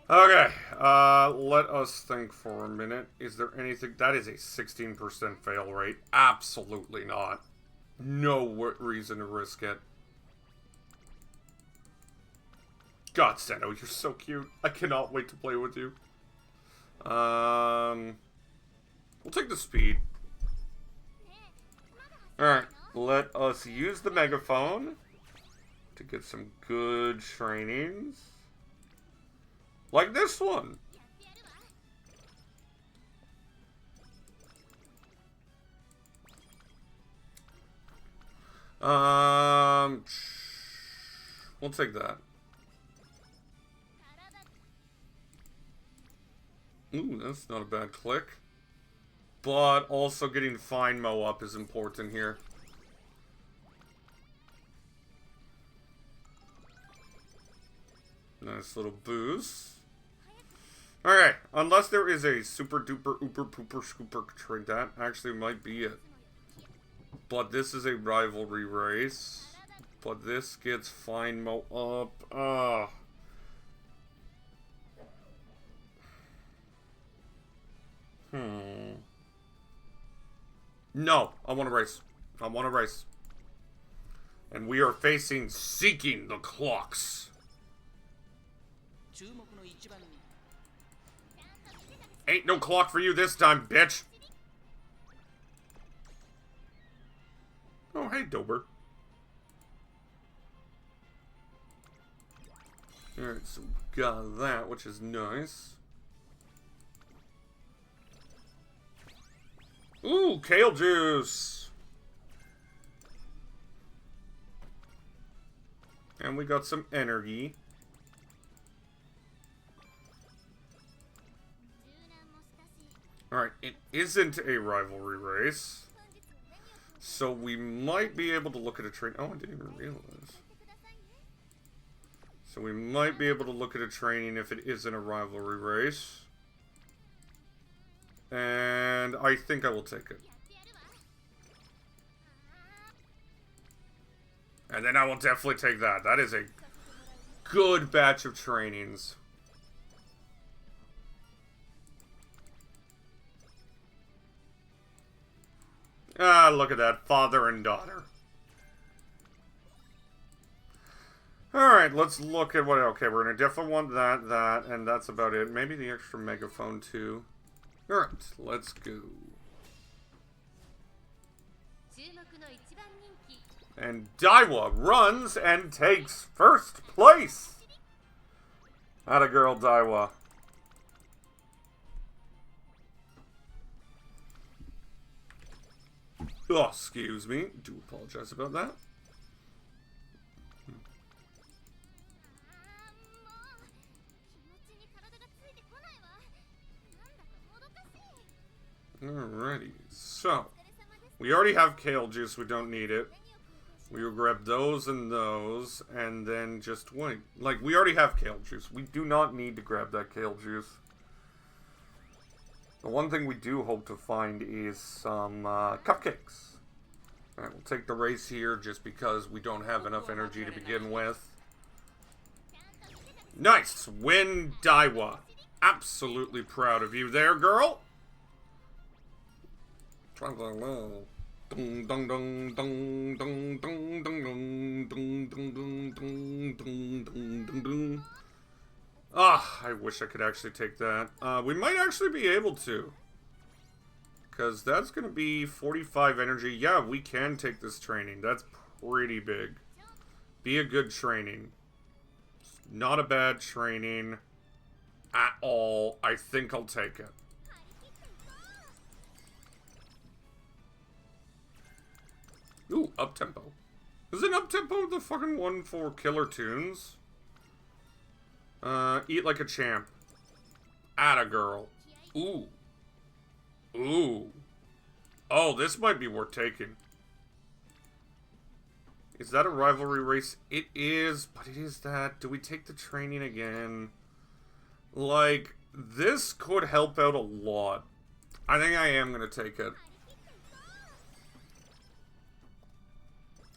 Okay, let us think for a minute. Is there anything? That is a 16% fail rate. Absolutely not. No reason to risk it. God, Seno, you're so cute. I cannot wait to play with you. We'll take the speed. Alright. Let us use the megaphone to get some good trainings. Like this one. We'll take that. Ooh, that's not a bad click. But also getting Fine Mo up is important here. Nice little boost. Alright, unless there is a super duper ooper pooper scooper trait, that actually might be it. But this is a rivalry race. But this gets Fine Mo up. No, I want to race. I want to race. And we are facing Seeking the Clocks. Ain't no clock for you this time, bitch. Oh, hey, Dober. Alright, so we got that, which is nice. Ooh, kale juice. And we got some energy. Alright, it isn't a rivalry race. So we might be able to look at a train. Oh, I didn't even realize. So we might be able to look at a training if it isn't a rivalry race. And I think I will take it. And then I will definitely take that. That is a good batch of trainings. Ah, look at that. Father and daughter. Alright, let's look at what... Okay, we're gonna definitely want that, and that's about it. Maybe the extra megaphone, too. Alright, let's go. And Daiwa runs and takes first place! Atta girl, Daiwa. Oh, excuse me. Do apologize about that. Alrighty, so we already have kale juice, we don't need it. We will grab those and those, and then just wait. Like, we already have kale juice. We do not need to grab that kale juice. The one thing we do hope to find is some cupcakes. Alright, we'll take the race here just because we don't have enough energy to begin with. Nice! Win, Daiwa. Absolutely proud of you there, girl. Ah, I wish I could actually take that. We might actually be able to. Because that's going to be 45 energy. Yeah, we can take this training. That's pretty big. Be a good training. Not a bad training at all. I think I'll take it. Ooh, up-tempo. Isn't up-tempo the fucking one for killer tunes? Eat like a champ. Atta girl. Ooh. Ooh. Oh, this might be worth taking. Is that a rivalry race? It is, but it is that. Do we take the training again? Like, this could help out a lot. I think I am going to take it.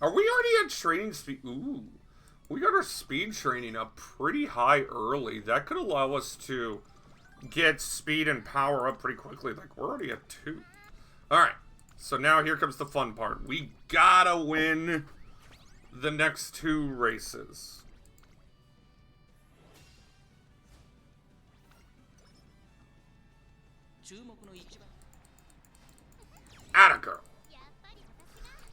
Are we already at training speed? Ooh. We got our speed training up pretty high early. That could allow us to get speed and power up pretty quickly. Like, we're already at 2. Alright. So now here comes the fun part. We gotta win the next 2 races. Atta girl.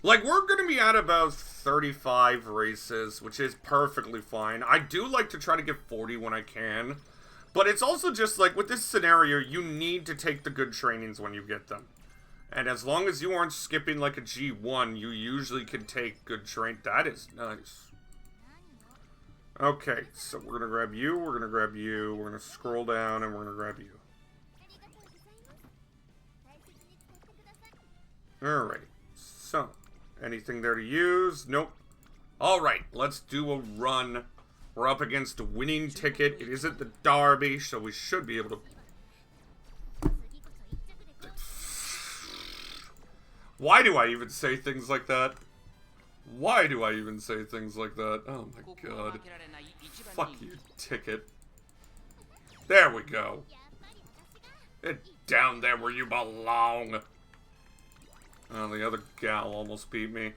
Like, we're going to be at about 35 races, which is perfectly fine. I do like to try to get 40 when I can. But it's also just, like, with this scenario, you need to take the good trainings when you get them. And as long as you aren't skipping, like, a G1, you usually can take good train. That is nice. Okay, so we're going to grab you, we're going to grab you, we're going to scroll down, and we're going to grab you. Alright, so... anything there to use? Nope. Alright, let's do a run. We're up against a winning ticket. It isn't the Derby, so we should be able to... Why do I even say things like that? Why do I even say things like that? Oh my god. Fuck you, ticket. There we go. Get down there where you belong. Oh, the other gal almost beat me.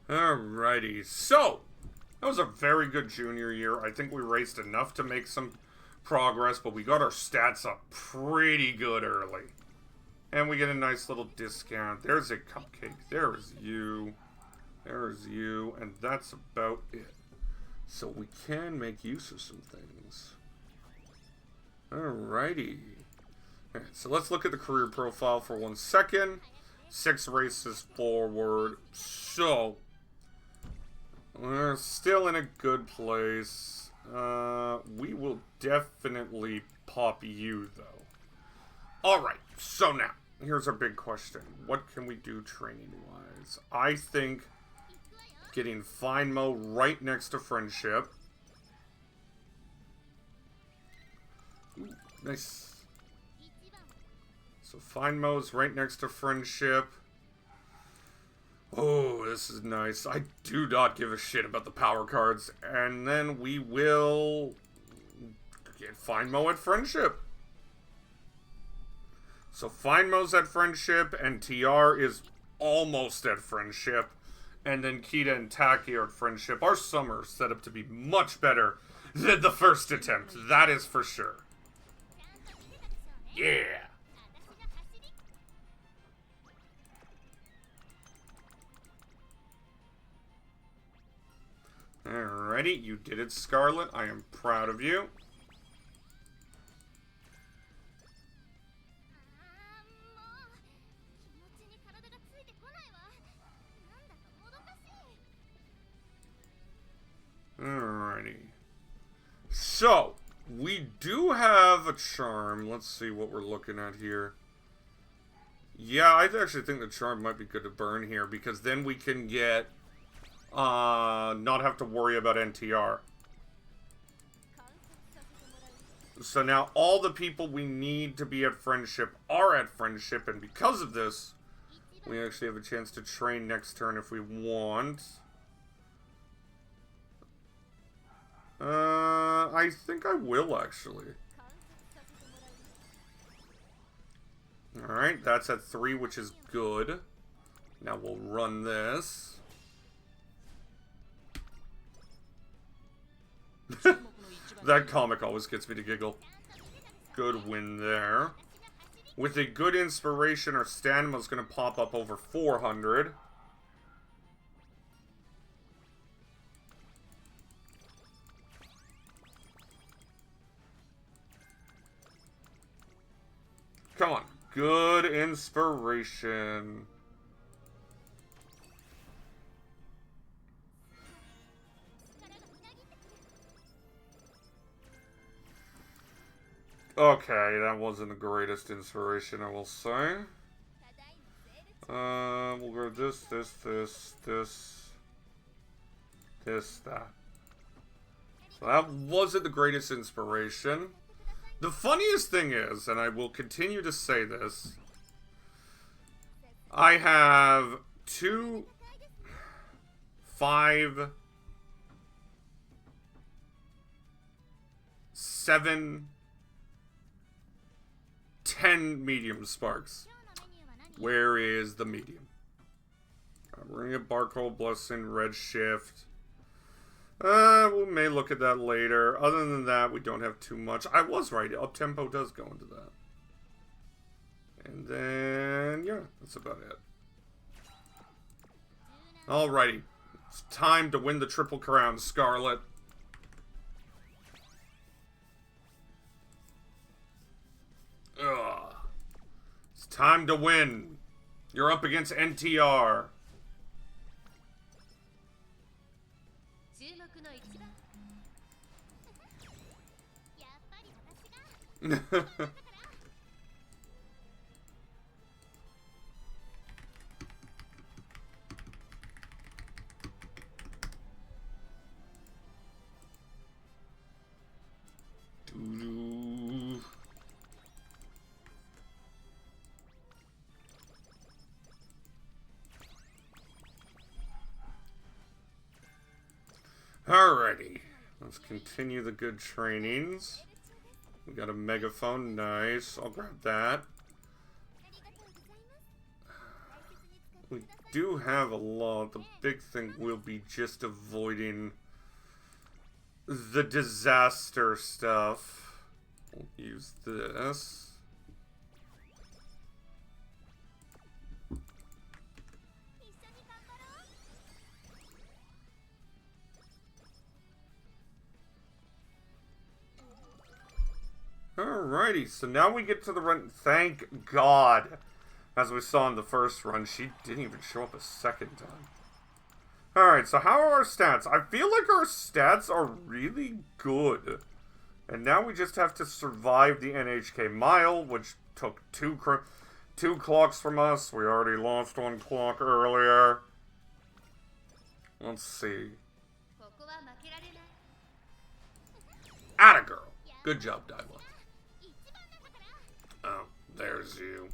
Alrighty, so that was a very good junior year. I think we raced enough to make some progress, but we got our stats up pretty good early. And we get a nice little discount. There's a cupcake. There is you. There's you, and that's about it. So we can make use of some things. Alrighty. Alright, so let's look at the career profile for 1 second. 6 races forward. So, we're still in a good place. We will definitely pop you, though. Alright, so now, here's our big question. What can we do training-wise? I think getting Fine Mo right next to Friendship. Ooh, nice. So Fine Mo's right next to Friendship. Oh, this is nice. I do not give a shit about the power cards. And then we will get Fine Mo at Friendship. So Fine Mo's at Friendship, and TR is almost at Friendship. And then Kita and Taki are at Friendship. Our summer's set up to be much better than the first attempt. That is for sure. Yeah. Alrighty, you did it, Scarlett. I am proud of you. Alrighty. So, we do have a charm. Let's see what we're looking at here. Yeah, I actually think the charm might be good to burn here, because then we can get not have to worry about NTR. So now all the people we need to be at Friendship are at Friendship, and because of this, we actually have a chance to train next turn if we want. I think I will, actually. Alright, that's at 3, which is good. Now we'll run this. That comic always gets me to giggle. Good win there. With a good inspiration, our stamina's going to pop up over 400. Come on. Good inspiration. Okay, that wasn't the greatest inspiration, I will say. We'll go this, that. So that wasn't the greatest inspiration. The funniest thing is, and I will continue to say this, I have 2, 5, 7, 10 medium sparks. Where is the medium? We're gonna get Barcode Blessing, Red Shift. We may look at that later. Other than that, we don't have too much. I was right. Up tempo does go into that. And then, yeah, that's about it. Alrighty. It's time to win the Triple Crown, Scarlett. Ugh. It's time to win. You're up against NTR. Alrighty, let's continue the good trainings. We got a megaphone, nice. I'll grab that. We do have a lot. The big thing will be just avoiding the disaster stuff. We'll use this. Alrighty, so now we get to the run. Thank God. As we saw in the first run, she didn't even show up a second time. Alright, so how are our stats? I feel like our stats are really good. And now we just have to survive the NHK mile, which took two clocks from us. We already lost one clock earlier. Let's see. Atta girl. Good job, Daiwa. Oh, there's you.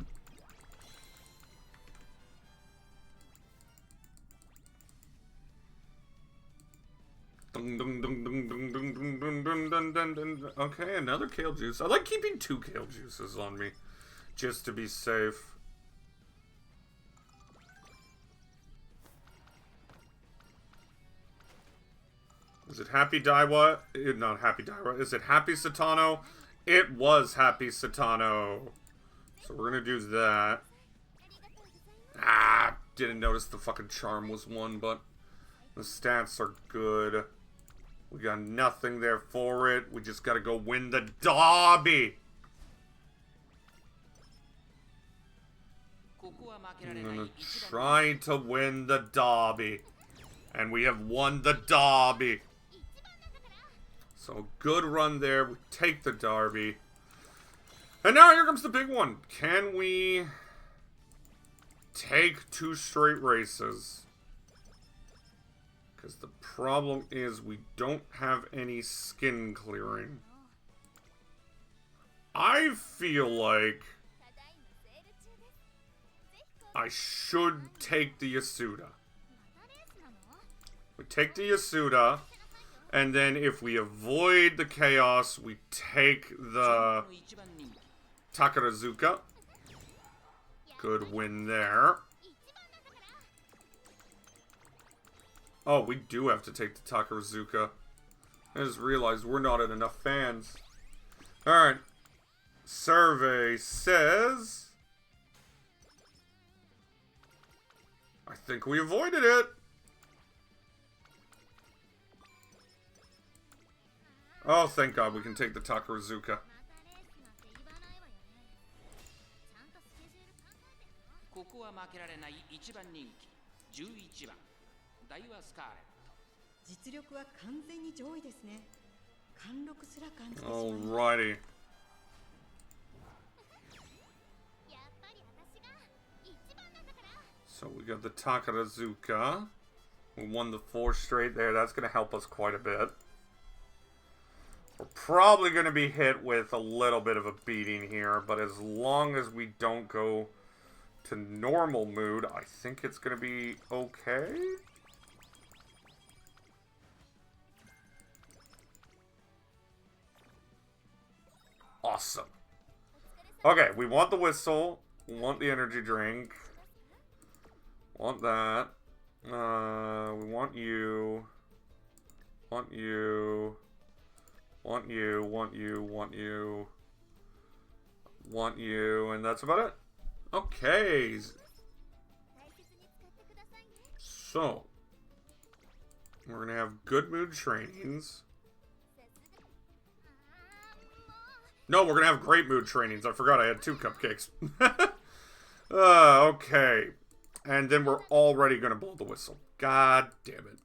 Okay, another kale juice. I like keeping 2 kale juices on me, just to be safe. Is it Happy Daiwa? Not Happy Daiwa. Is it Happy Satano? It was Happy Satano. So we're gonna do that. Ah, didn't notice the fucking charm was 1, but the stats are good. We got nothing there for it. We just gotta go win the derby. I'm gonna try to win the derby. And we have won the derby. So, good run there. We take the derby. And now here comes the big one. Can we take 2 straight races? Because the problem is we don't have any skin clearing. I feel like I should take the Yasuda. We take the Yasuda, and then if we avoid the chaos, we take the Takarazuka. Good win there. Oh, we do have to take the Takarazuka. I just realized we're not at enough fans. Alright. Survey says... I think we avoided it. Oh, thank God we can take the Takarazuka. Alrighty. So we got the Takarazuka. We won the 4 straight there. That's going to help us quite a bit. We're probably going to be hit with a little bit of a beating here, but as long as we don't go to normal mood, I think it's going to be okay. Awesome. Okay, we want the whistle. We want the energy drink. Want that. We want you. Want you. Want you. Want you. Want you. Want you. And that's about it. Okay. So. We're going to have good mood trainings. No, we're going to have great mood trainings. I forgot I had 2 cupcakes. Okay. And then we're already going to blow the whistle. God damn it.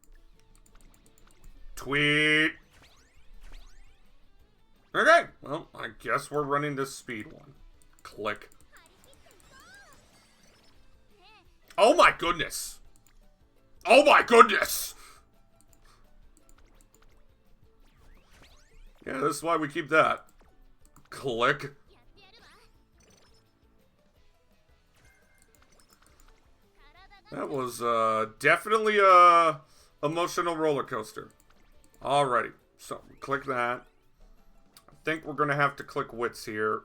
Tweet. Okay. Well, I guess we're running this speed one. Click. Oh my goodness. Oh my goodness. Yeah, this is why we keep that. Click. That was definitely a emotional roller coaster. Alrighty, so click that. I think we're gonna have to click wits here.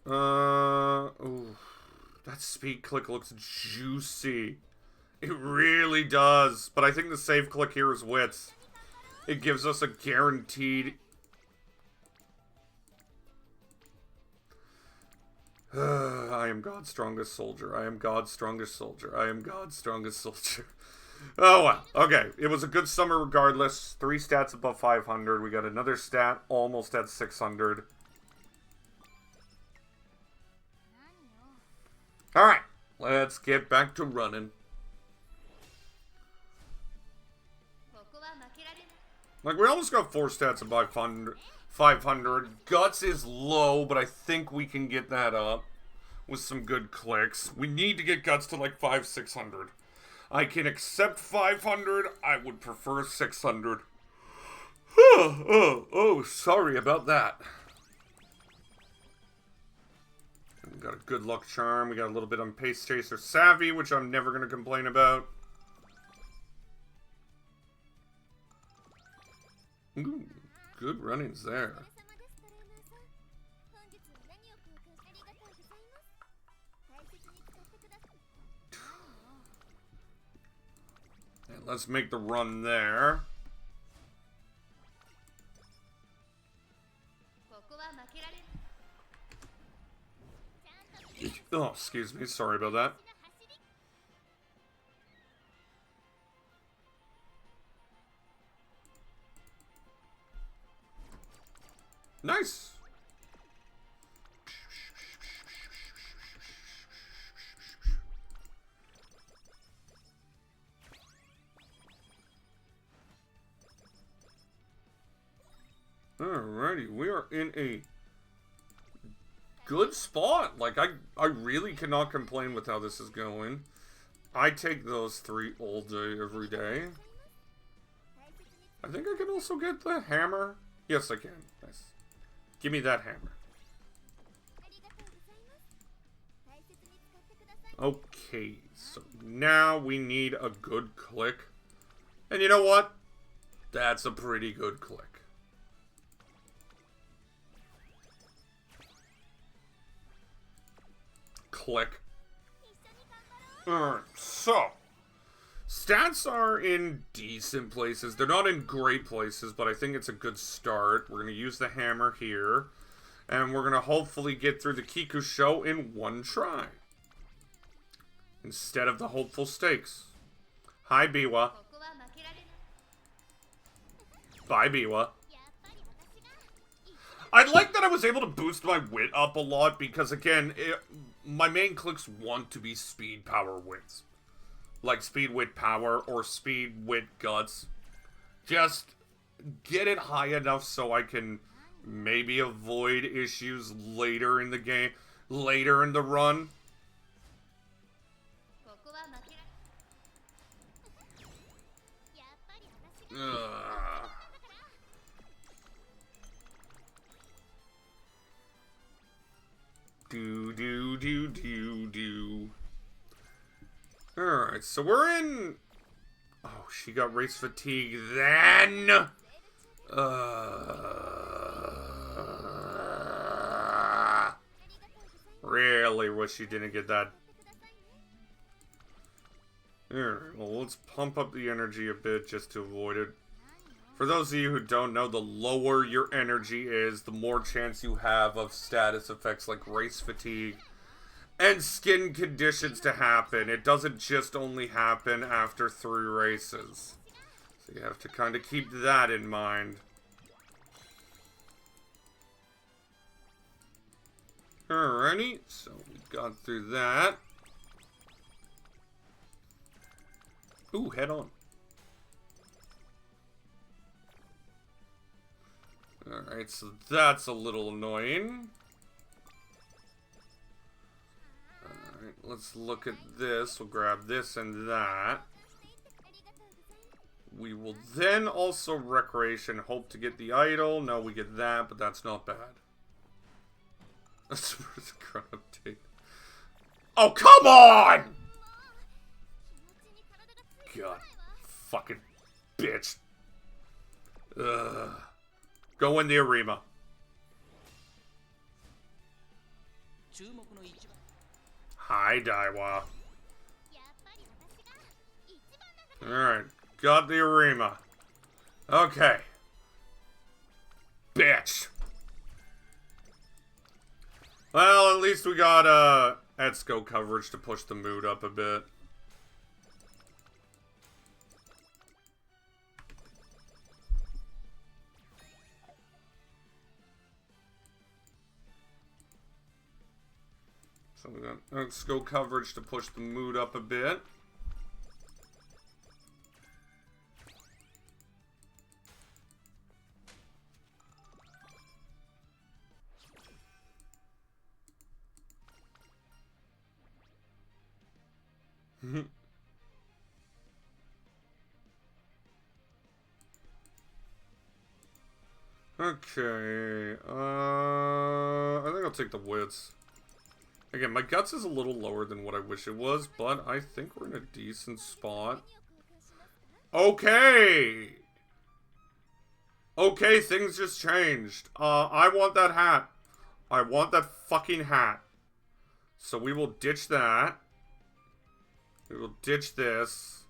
Ooh, that speed click looks juicy. It really does. But I think the safe click here is wits. It gives us a guaranteed. I am God's strongest soldier. I am God's strongest soldier. I am God's strongest soldier. Oh well. Okay. It was a good summer regardless. 3 stats above 500. We got another stat almost at 600. Alright. Let's get back to running. Like, we almost got 4 stats above 500. Guts is low, but I think we can get that up with some good clicks. We need to get Guts to like 600. I can accept 500. I would prefer 600. Oh, sorry about that. We got a good luck charm. We got a little bit on Pace Chaser Savvy, which I'm never going to complain about. Ooh, good runnings there. And let's make the run there. Oh, excuse me. Sorry about that. Nice. Alrighty, we are in a good spot. Like, I really cannot complain with how this is going. I take those 3 all day, every day. I think I can also get the hammer. Yes, I can. Nice. Give me that hammer. Okay, so now we need a good click. And you know what? That's a pretty good click. Click. Alright, so stats are in decent places. They're not in great places, but I think it's a good start. We're going to use the hammer here. And we're going to hopefully get through the Kikusho in 1 try. Instead of the hopeful stakes. Hi, Biwa. Bye, Biwa. I like that I was able to boost my wit up a lot because, again, my main clicks want to be speed, power, wits. Like speed, wit, power, or speed, wit, guts. Just get it high enough so I can maybe avoid issues later in the game, later in the run. Ugh. Do. Alright, so we're in... Oh, she got race fatigue then! Really wish she didn't get that. Alright, well, let's pump up the energy a bit just to avoid it. For those of you who don't know, the lower your energy is, the more chance you have of status effects like race fatigue and skin conditions to happen. It doesn't just only happen after 3 races. So you have to kind of keep that in mind. Alrighty, so we got through that. Ooh, head on. Alright, so that's a little annoying. Alright, let's look at this. We'll grab this and that. We will then also Recreation, hope to get the idol. No, we get that, but that's not bad. That's the current update. Oh, come on! God, fucking bitch. Ugh. Go in the Arima. Hi, Daiwa. Alright, got the Arima. Okay. Bitch. Well, at least we got, Etsuko coverage to push the mood up a bit. So we got skill coverage to push the mood up a bit. Okay, I think I'll take the wits. Again, my guts is a little lower than what I wish it was, but I think we're in a decent spot. Okay! Okay, things just changed. I want that hat. I want that fucking hat. So we will ditch that. We will ditch this.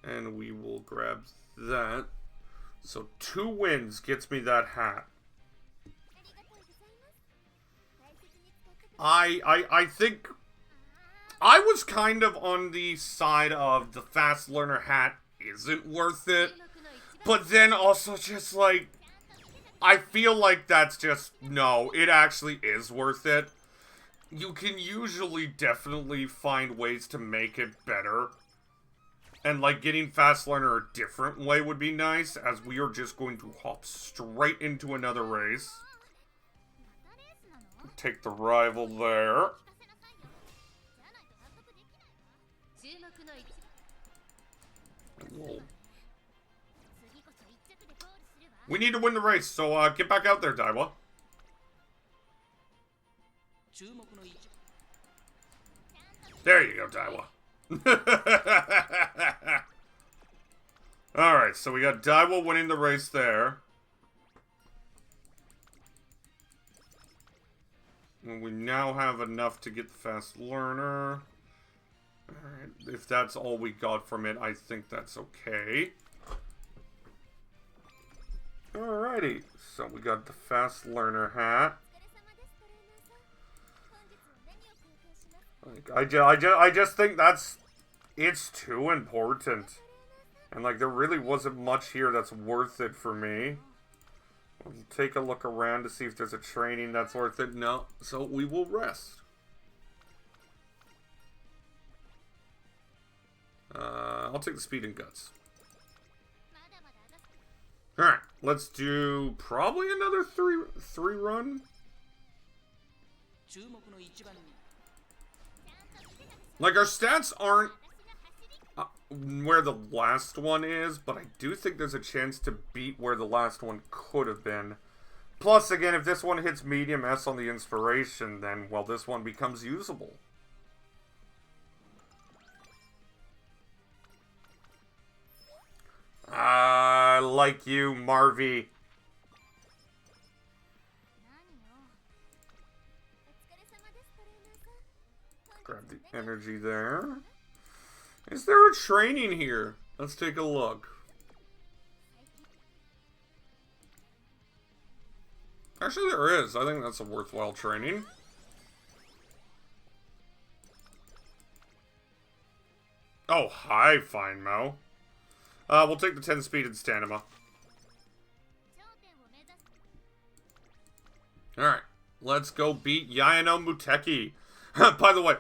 And we will grab that. So 2 wins gets me that hat. I think I was kind of on the side of the fast learner hat isn't worth it. But then also just like, I feel like that's just, no, it actually is worth it. You can usually definitely find ways to make it better. And like getting fast learner a different way would be nice, as we are just going to hop straight into another race. Take the rival there. Whoa. We need to win the race, so get back out there, Daiwa. There you go, Daiwa. Alright, so we got Daiwa winning the race there. And we now have enough to get the fast learner. Alright, if that's all we got from it, I think that's okay. Alrighty, so we got the fast learner hat. Like, I just think it's too important. And like, there really wasn't much here that's worth it for me. We'll take a look around to see if there's a training that's worth it. No, so we will rest. I'll take the speed and guts. Alright, let's do probably another three run. Like, our stats aren't where the last one is, but I do think there's a chance to beat where the last one could have been. Plus, again, if this one hits medium S on the inspiration, then, well, this one becomes usable. Like you, Marvy. Grab the energy there. Is there a training here? Let's take a look. Actually, there is. I think that's a worthwhile training. Oh, hi, Fine Mo. We'll take the 10 speed and stamina. Alright, let's go beat Yaino Muteki. By the way,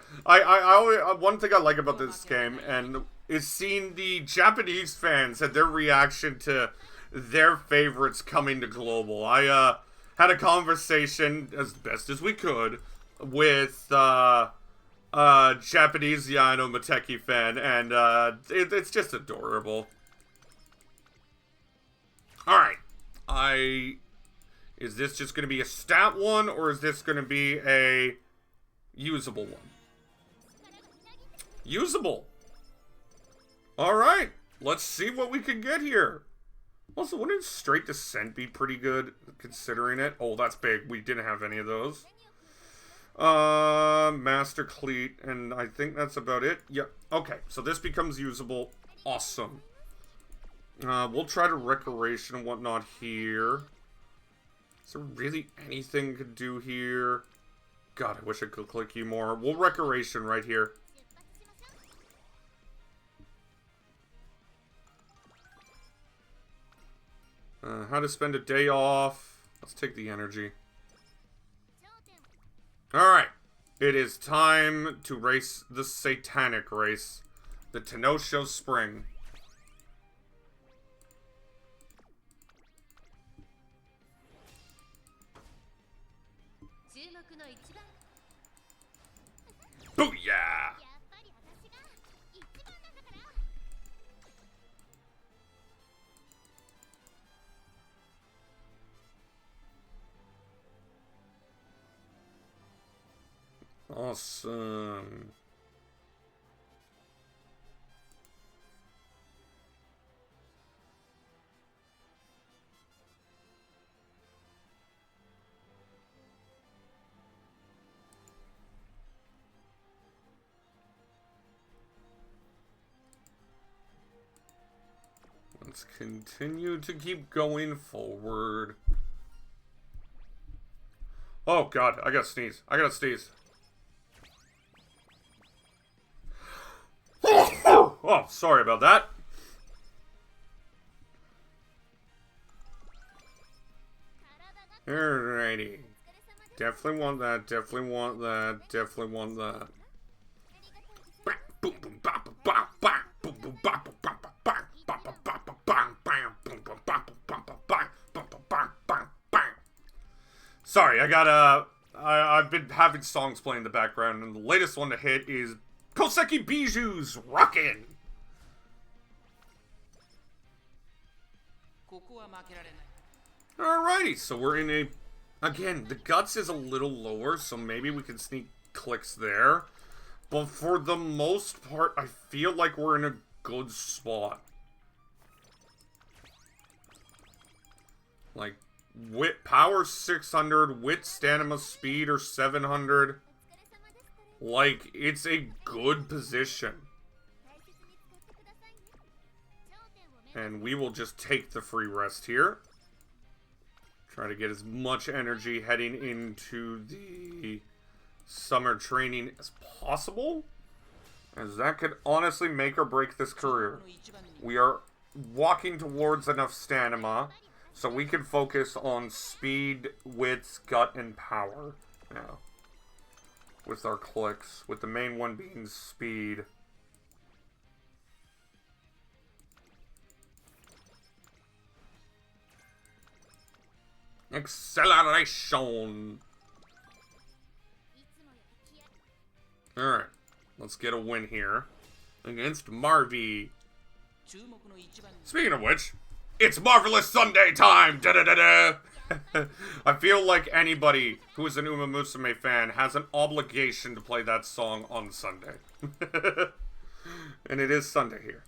one thing I like about this game and is seeing the Japanese fans and their reaction to their favorites coming to global. I had a conversation as best as we could with Japanese Yaino Muteki fan, and it's just adorable. Alright, is this just going to be a stat one, or is this going to be a usable one? Usable. Alright, let's see what we can get here. Also, wouldn't straight descent be pretty good, considering it? Oh, that's big. We didn't have any of those. Master Cleat, and I think that's about it. Yep. Okay, so this becomes usable. Awesome. We'll try to Recreation and whatnot here. Is there really anything to do here? God, I wish I could click you more. We'll Recreation right here. How to spend a day off. Let's take the energy. Alright. It is time to race the satanic race. The Tenosho Spring. Booyah! Awesome. Let's continue to keep going forward. Oh god, I gotta sneeze. I gotta sneeze. Oh, sorry about that. Alrighty. Definitely want that, definitely want that, definitely want that. Sorry, I've been having songs playing in the background, and the latest one to hit is Koseki Biju's Rockin'. Alrighty, so we're in a... Again, the guts is a little lower, so maybe we can sneak clicks there. But for the most part, I feel like we're in a good spot. Like, wit power 600, wit stamina speed or 700. Like, it's a good position. And we will just take the free rest here. Try to get as much energy heading into the summer training as possible, as that could honestly make or break this career. We are walking towards enough stamina so we can focus on speed, wits, gut, and power now with our clicks, with the main one being speed. Acceleration. Alright, let's get a win here against Marvy. Speaking of which, it's Marvelous Sunday time! Da-da-da-da! I feel like anybody who is an Uma Musume fan has an obligation to play that song on Sunday. And it is Sunday here.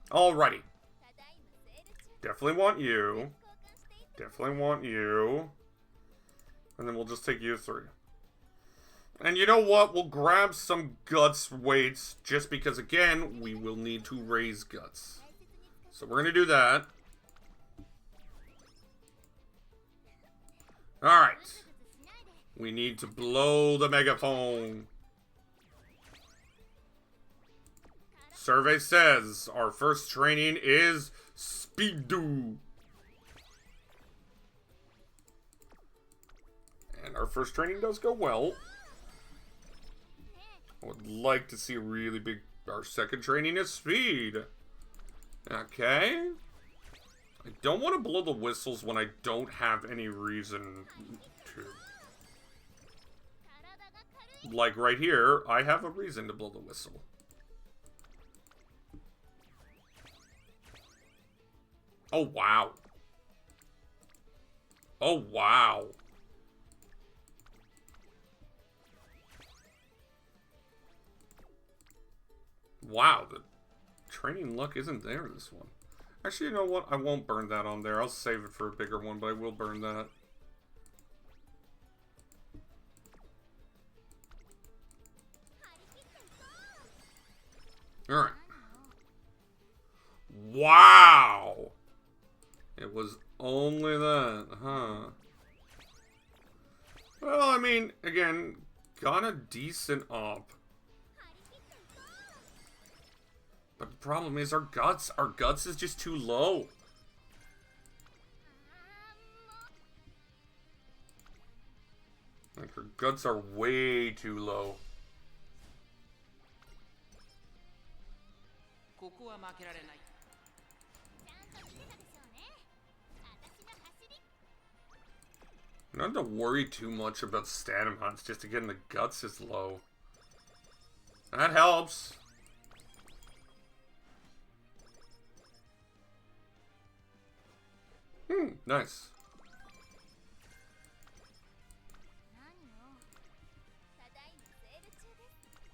Alrighty. Definitely want you. Definitely want you. And then we'll just take you three. And you know what? We'll grab some guts weights, just because, again, we will need to raise guts. So we're going to do that. Alright. We need to blow the megaphone. Survey says our first training is Speed-do. And our first training does go well. I would like to see a really big... Our second training is Speed. Okay. I don't want to blow the whistles when I don't have any reason to. Like right here, I have a reason to blow the whistle. Oh, wow. Oh, wow. Wow, the training luck isn't there this one. Actually, you know what? I won't burn that on there. I'll save it for a bigger one, but I will burn that. Alright. Wow! It was only that, huh? Well, I mean, again, got a decent op. But the problem is our guts is just too low. guts are way too low. I don't have to worry too much about stamina, it's just again the guts is low. That helps. Nice.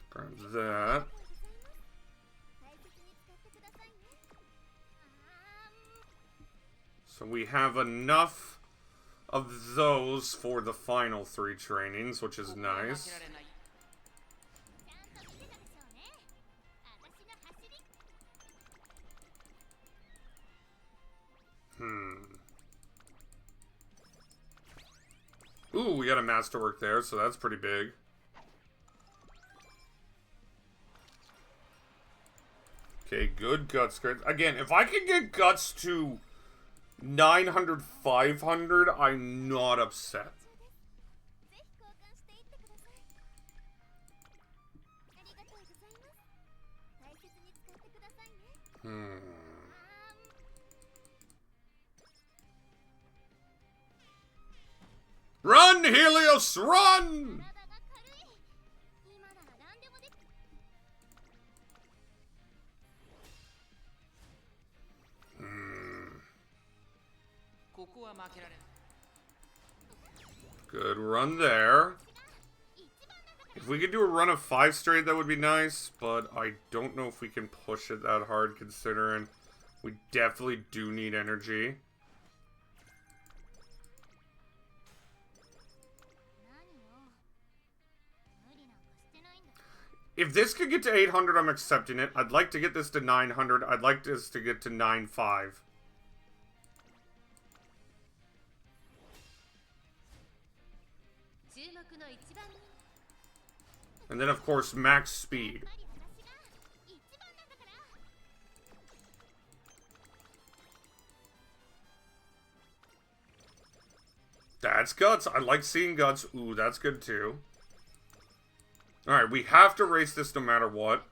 Grab that. So we have enough of those for the final 3 trainings, which is nice. Ooh, we got a masterwork there, so that's pretty big. Okay, good guts. Again, if I can get guts to 900, 500, I'm not upset. Run, Helios, run! Good run there. If we could do a run of 5 straight, that would be nice, but I don't know if we can push it that hard, considering we definitely do need energy. If this could get to 800, I'm accepting it. I'd like to get this to 900. I'd like this to get to 9.5. And then, of course, max speed. That's guts. I like seeing guts. Ooh, that's good too. Alright, we have to race this no matter what.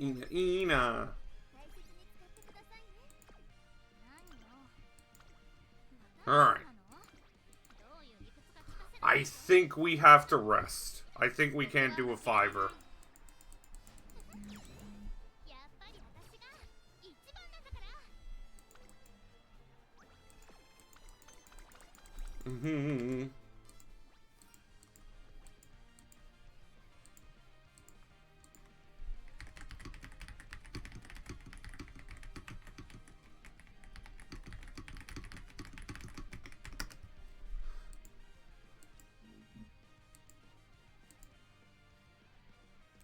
Ina. Alright. I think we have to rest. I think we can't do a 5er.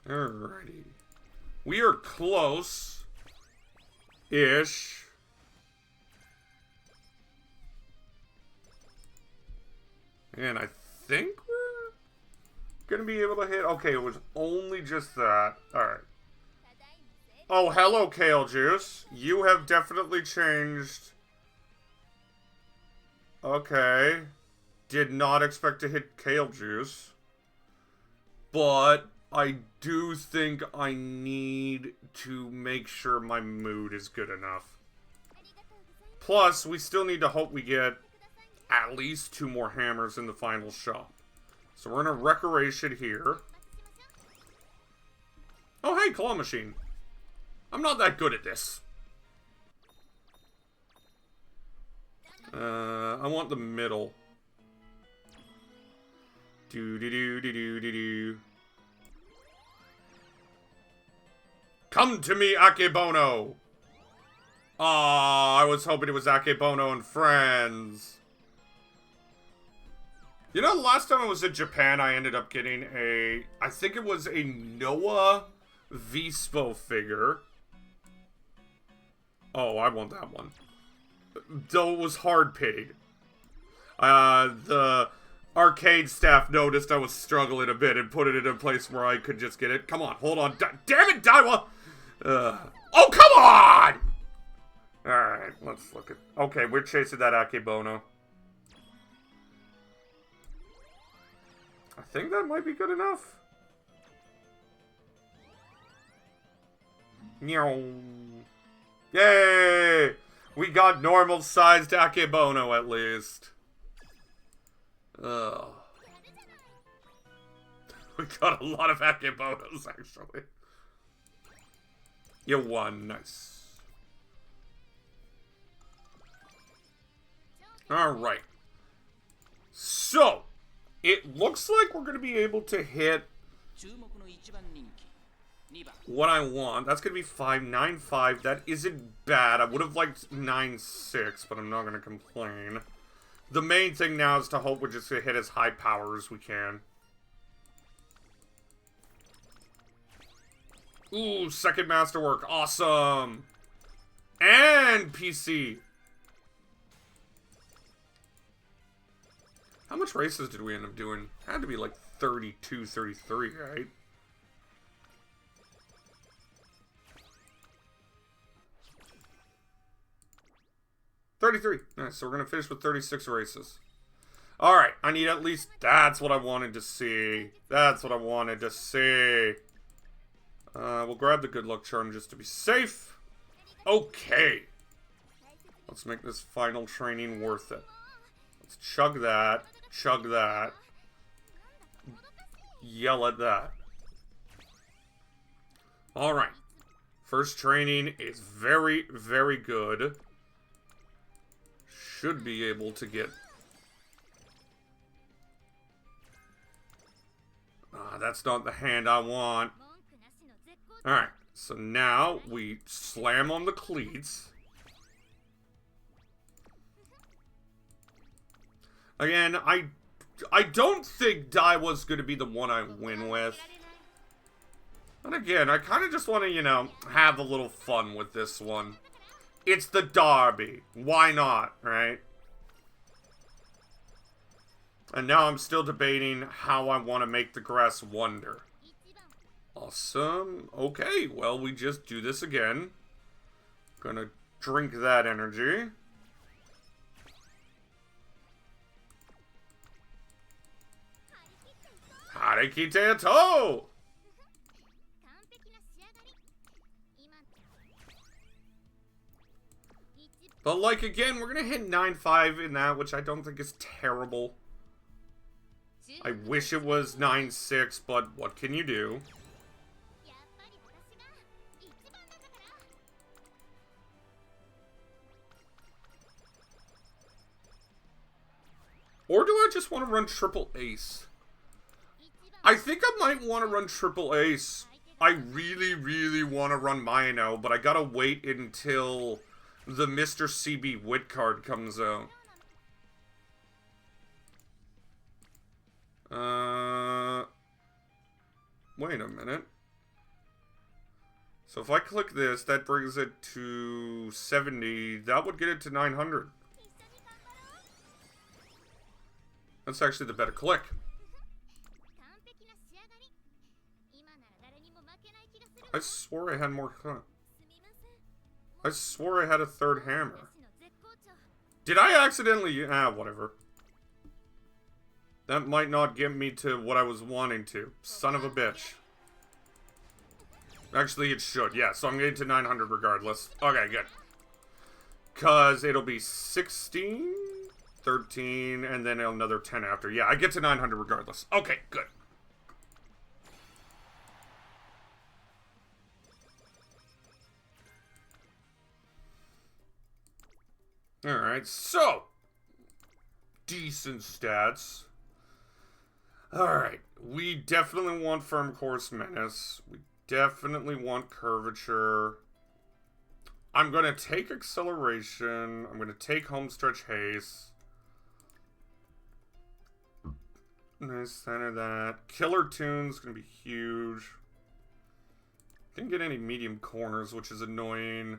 Alrighty. We are close-ish. And I think we're gonna be able to hit... Okay, it was only just that. Alright. Oh, hello, Kale Juice. You have definitely changed. Okay. Did not expect to hit Kale Juice. But I do think I need to make sure my mood is good enough. Plus, we still need to hope we get at least 2 more hammers in the final shop. So we're in a Recreation here. Oh, hey, claw machine. I'm not that good at this. I want the middle. Do-do-do-do-do-do-do. Come to me, Akebono! Aw, I was hoping it was Akebono and friends. You know, the last time I was in Japan, I ended up getting a... I think it was a Noah Vispo figure. Oh, I want that one. Though it was hard paid. The arcade staff noticed I was struggling a bit and put it in a place where I could just get it. Come on, hold on. Damn it, Daiwa! Oh, come on! Alright, let's look at... Okay, we're chasing that Akebono. I think that might be good enough. Yay! We got normal-sized Akebono, at least. Ugh. We got a lot of Akebonos, actually. You won. Nice. Alright. So, it looks like we're going to be able to hit what I want. That's going to be 595. That isn't bad. I would have liked 96, but I'm not going to complain. The main thing now is to hope we just hit as high power as we can. Ooh, second masterwork. Awesome. And PC. How much races did we end up doing? Had to be like 32, 33, right? $33. Nice, so we're going to finish with 36 races. Alright, I need at least... That's what I wanted to see. That's what I wanted to see. We'll grab the good luck charm just to be safe. Okay. Let's make this final training worth it. Let's chug that. Chug that. Yell at that. Alright. First training is very, very good. Should be able to get... that's not the hand I want. Alright, so now we slam on the cleats. Again, I don't think Daiwa's going to be the one I win with. And again, I kind of just want to, you know, have a little fun with this one. It's the derby. Why not, right? And now I'm still debating how I want to make the grass wonder. Awesome. Okay, well, we just do this again. Gonna drink that energy. Harekite to! But, like, again, we're gonna hit 9.5 in that, which I don't think is terrible. I wish it was 9.6, but what can you do? Or do I just want to run triple ace? I think I might want to run triple ace. I really, really want to run Mino, but I gotta wait until the Mr. CB Wit card comes out. Wait a minute. So if I click this, that brings it to 70. That would get it to 900. That's actually the better click. I swore I had more... I swore I had a third hammer. Did I accidentally... whatever. That might not get me to what I was wanting to. Son of a bitch. Actually, it should. Yeah, so I'm getting to 900 regardless. Okay, good. Because it'll be 16, 13, and then another 10 after. Yeah, I get to 900 regardless. Okay, good. Alright, so. Decent stats. Alright, we definitely want Firm Course Menace. We definitely want Curvature. I'm going to take Acceleration. I'm going to take Homestretch Haste. Nice, center that. Killer Tune's going to be huge. Didn't get any medium corners, which is annoying.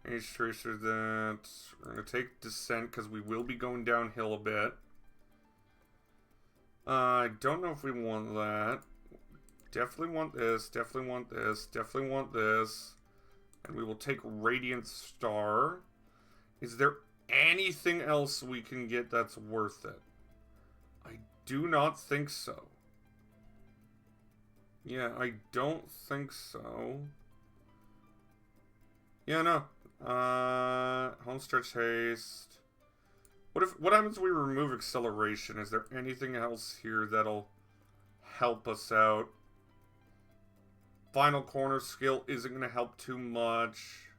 H Tracer that. We're going to take Descent because we will be going downhill a bit. I don't know if we want that. Definitely want this. Definitely want this. Definitely want this. And we will take Radiant Star. Is there anything else we can get that's worth it? I do not think so. Yeah, I don't think so. Yeah, no. Homestretch Haste. What happens if we remove Acceleration? Is there anything else here that'll help us out? Final Corner skill isn't going to help too much.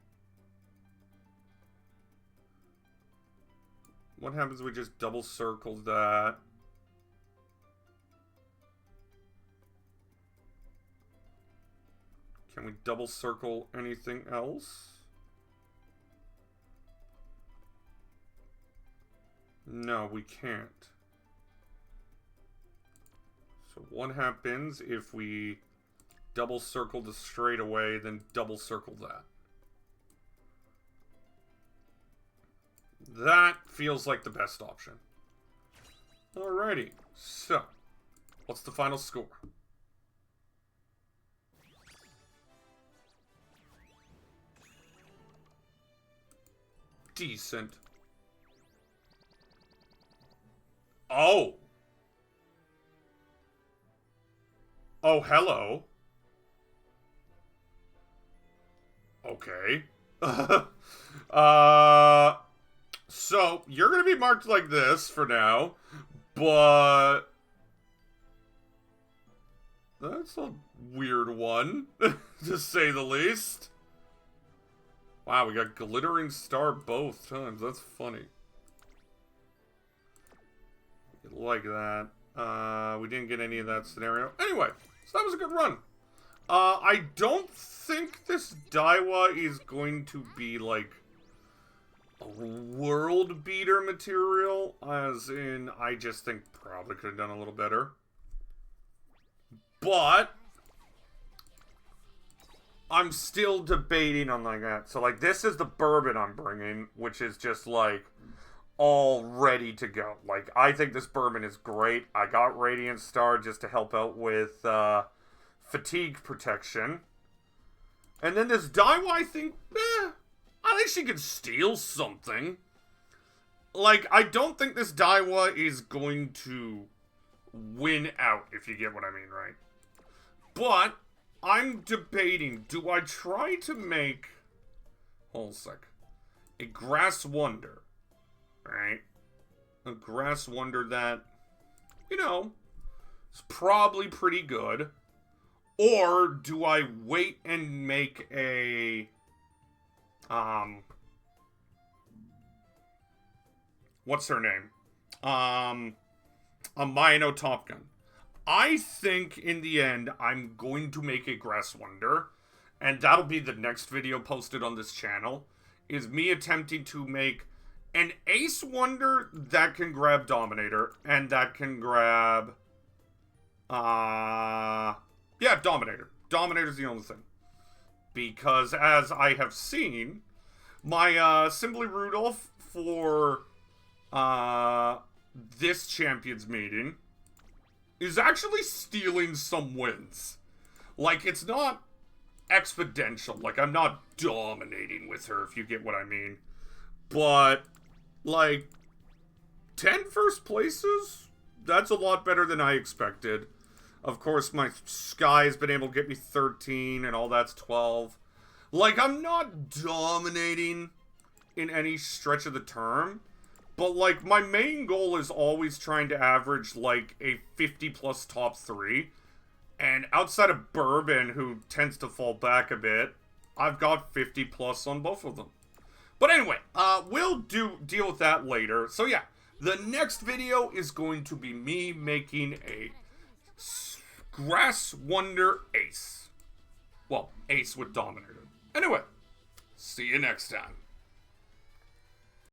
What happens if we just double circle that? Can we double circle anything else? No, we can't. So what happens if we double circle the straightaway, then double circle that? That feels like the best option. Alrighty, so what's the final score? Decent. Oh. Oh, hello. Okay. So, you're gonna be marked like this for now, but that's a weird one, to say the least. Wow, we got Glittering Star both times. That's funny. Like that. We didn't get any of that scenario. Anyway, so that was a good run. I don't think this Daiwa is going to be, like, a world beater material. As in, I just think probably could have done a little better. But I'm still debating on like that. So, like, this is the bourbon I'm bringing, which is just, like, all ready to go. Like, I think this bourbon is great. I got Radiant Star just to help out with fatigue protection. And then this Daiwa, I think she could steal something. Like, I don't think this Daiwa is going to win out, if you get what I mean, right? But I'm debating, do I try to make, hold a sec, a Grass Wonder, right? A Grass Wonder that, you know, is probably pretty good. Or do I wait and make a, what's her name? A Mino Top Gun. I think, in the end, I'm going to make a Grass Wonder, and that'll be the next video posted on this channel, is me attempting to make an Ace Wonder that can grab Dominator, and that can grab, yeah, Dominator. Dominator's the only thing. Because, as I have seen, my, Simply Rudolph for, this Champions meeting is actually stealing some wins. Like, it's not exponential. Like, I'm not dominating with her, if you get what I mean. But, like, 10 first places? That's a lot better than I expected. Of course, my Sky's been able to get me 13, and all that's 12. Like, I'm not dominating in any stretch of the term. But, like, my main goal is always trying to average, like, a 50-plus top 3. And outside of Bourbon, who tends to fall back a bit, I've got 50-plus on both of them. But anyway, we'll deal with that later. So, yeah, the next video is going to be me making a Grass Wonder Ace. Well, Ace with Dominator. Anyway, see you next time.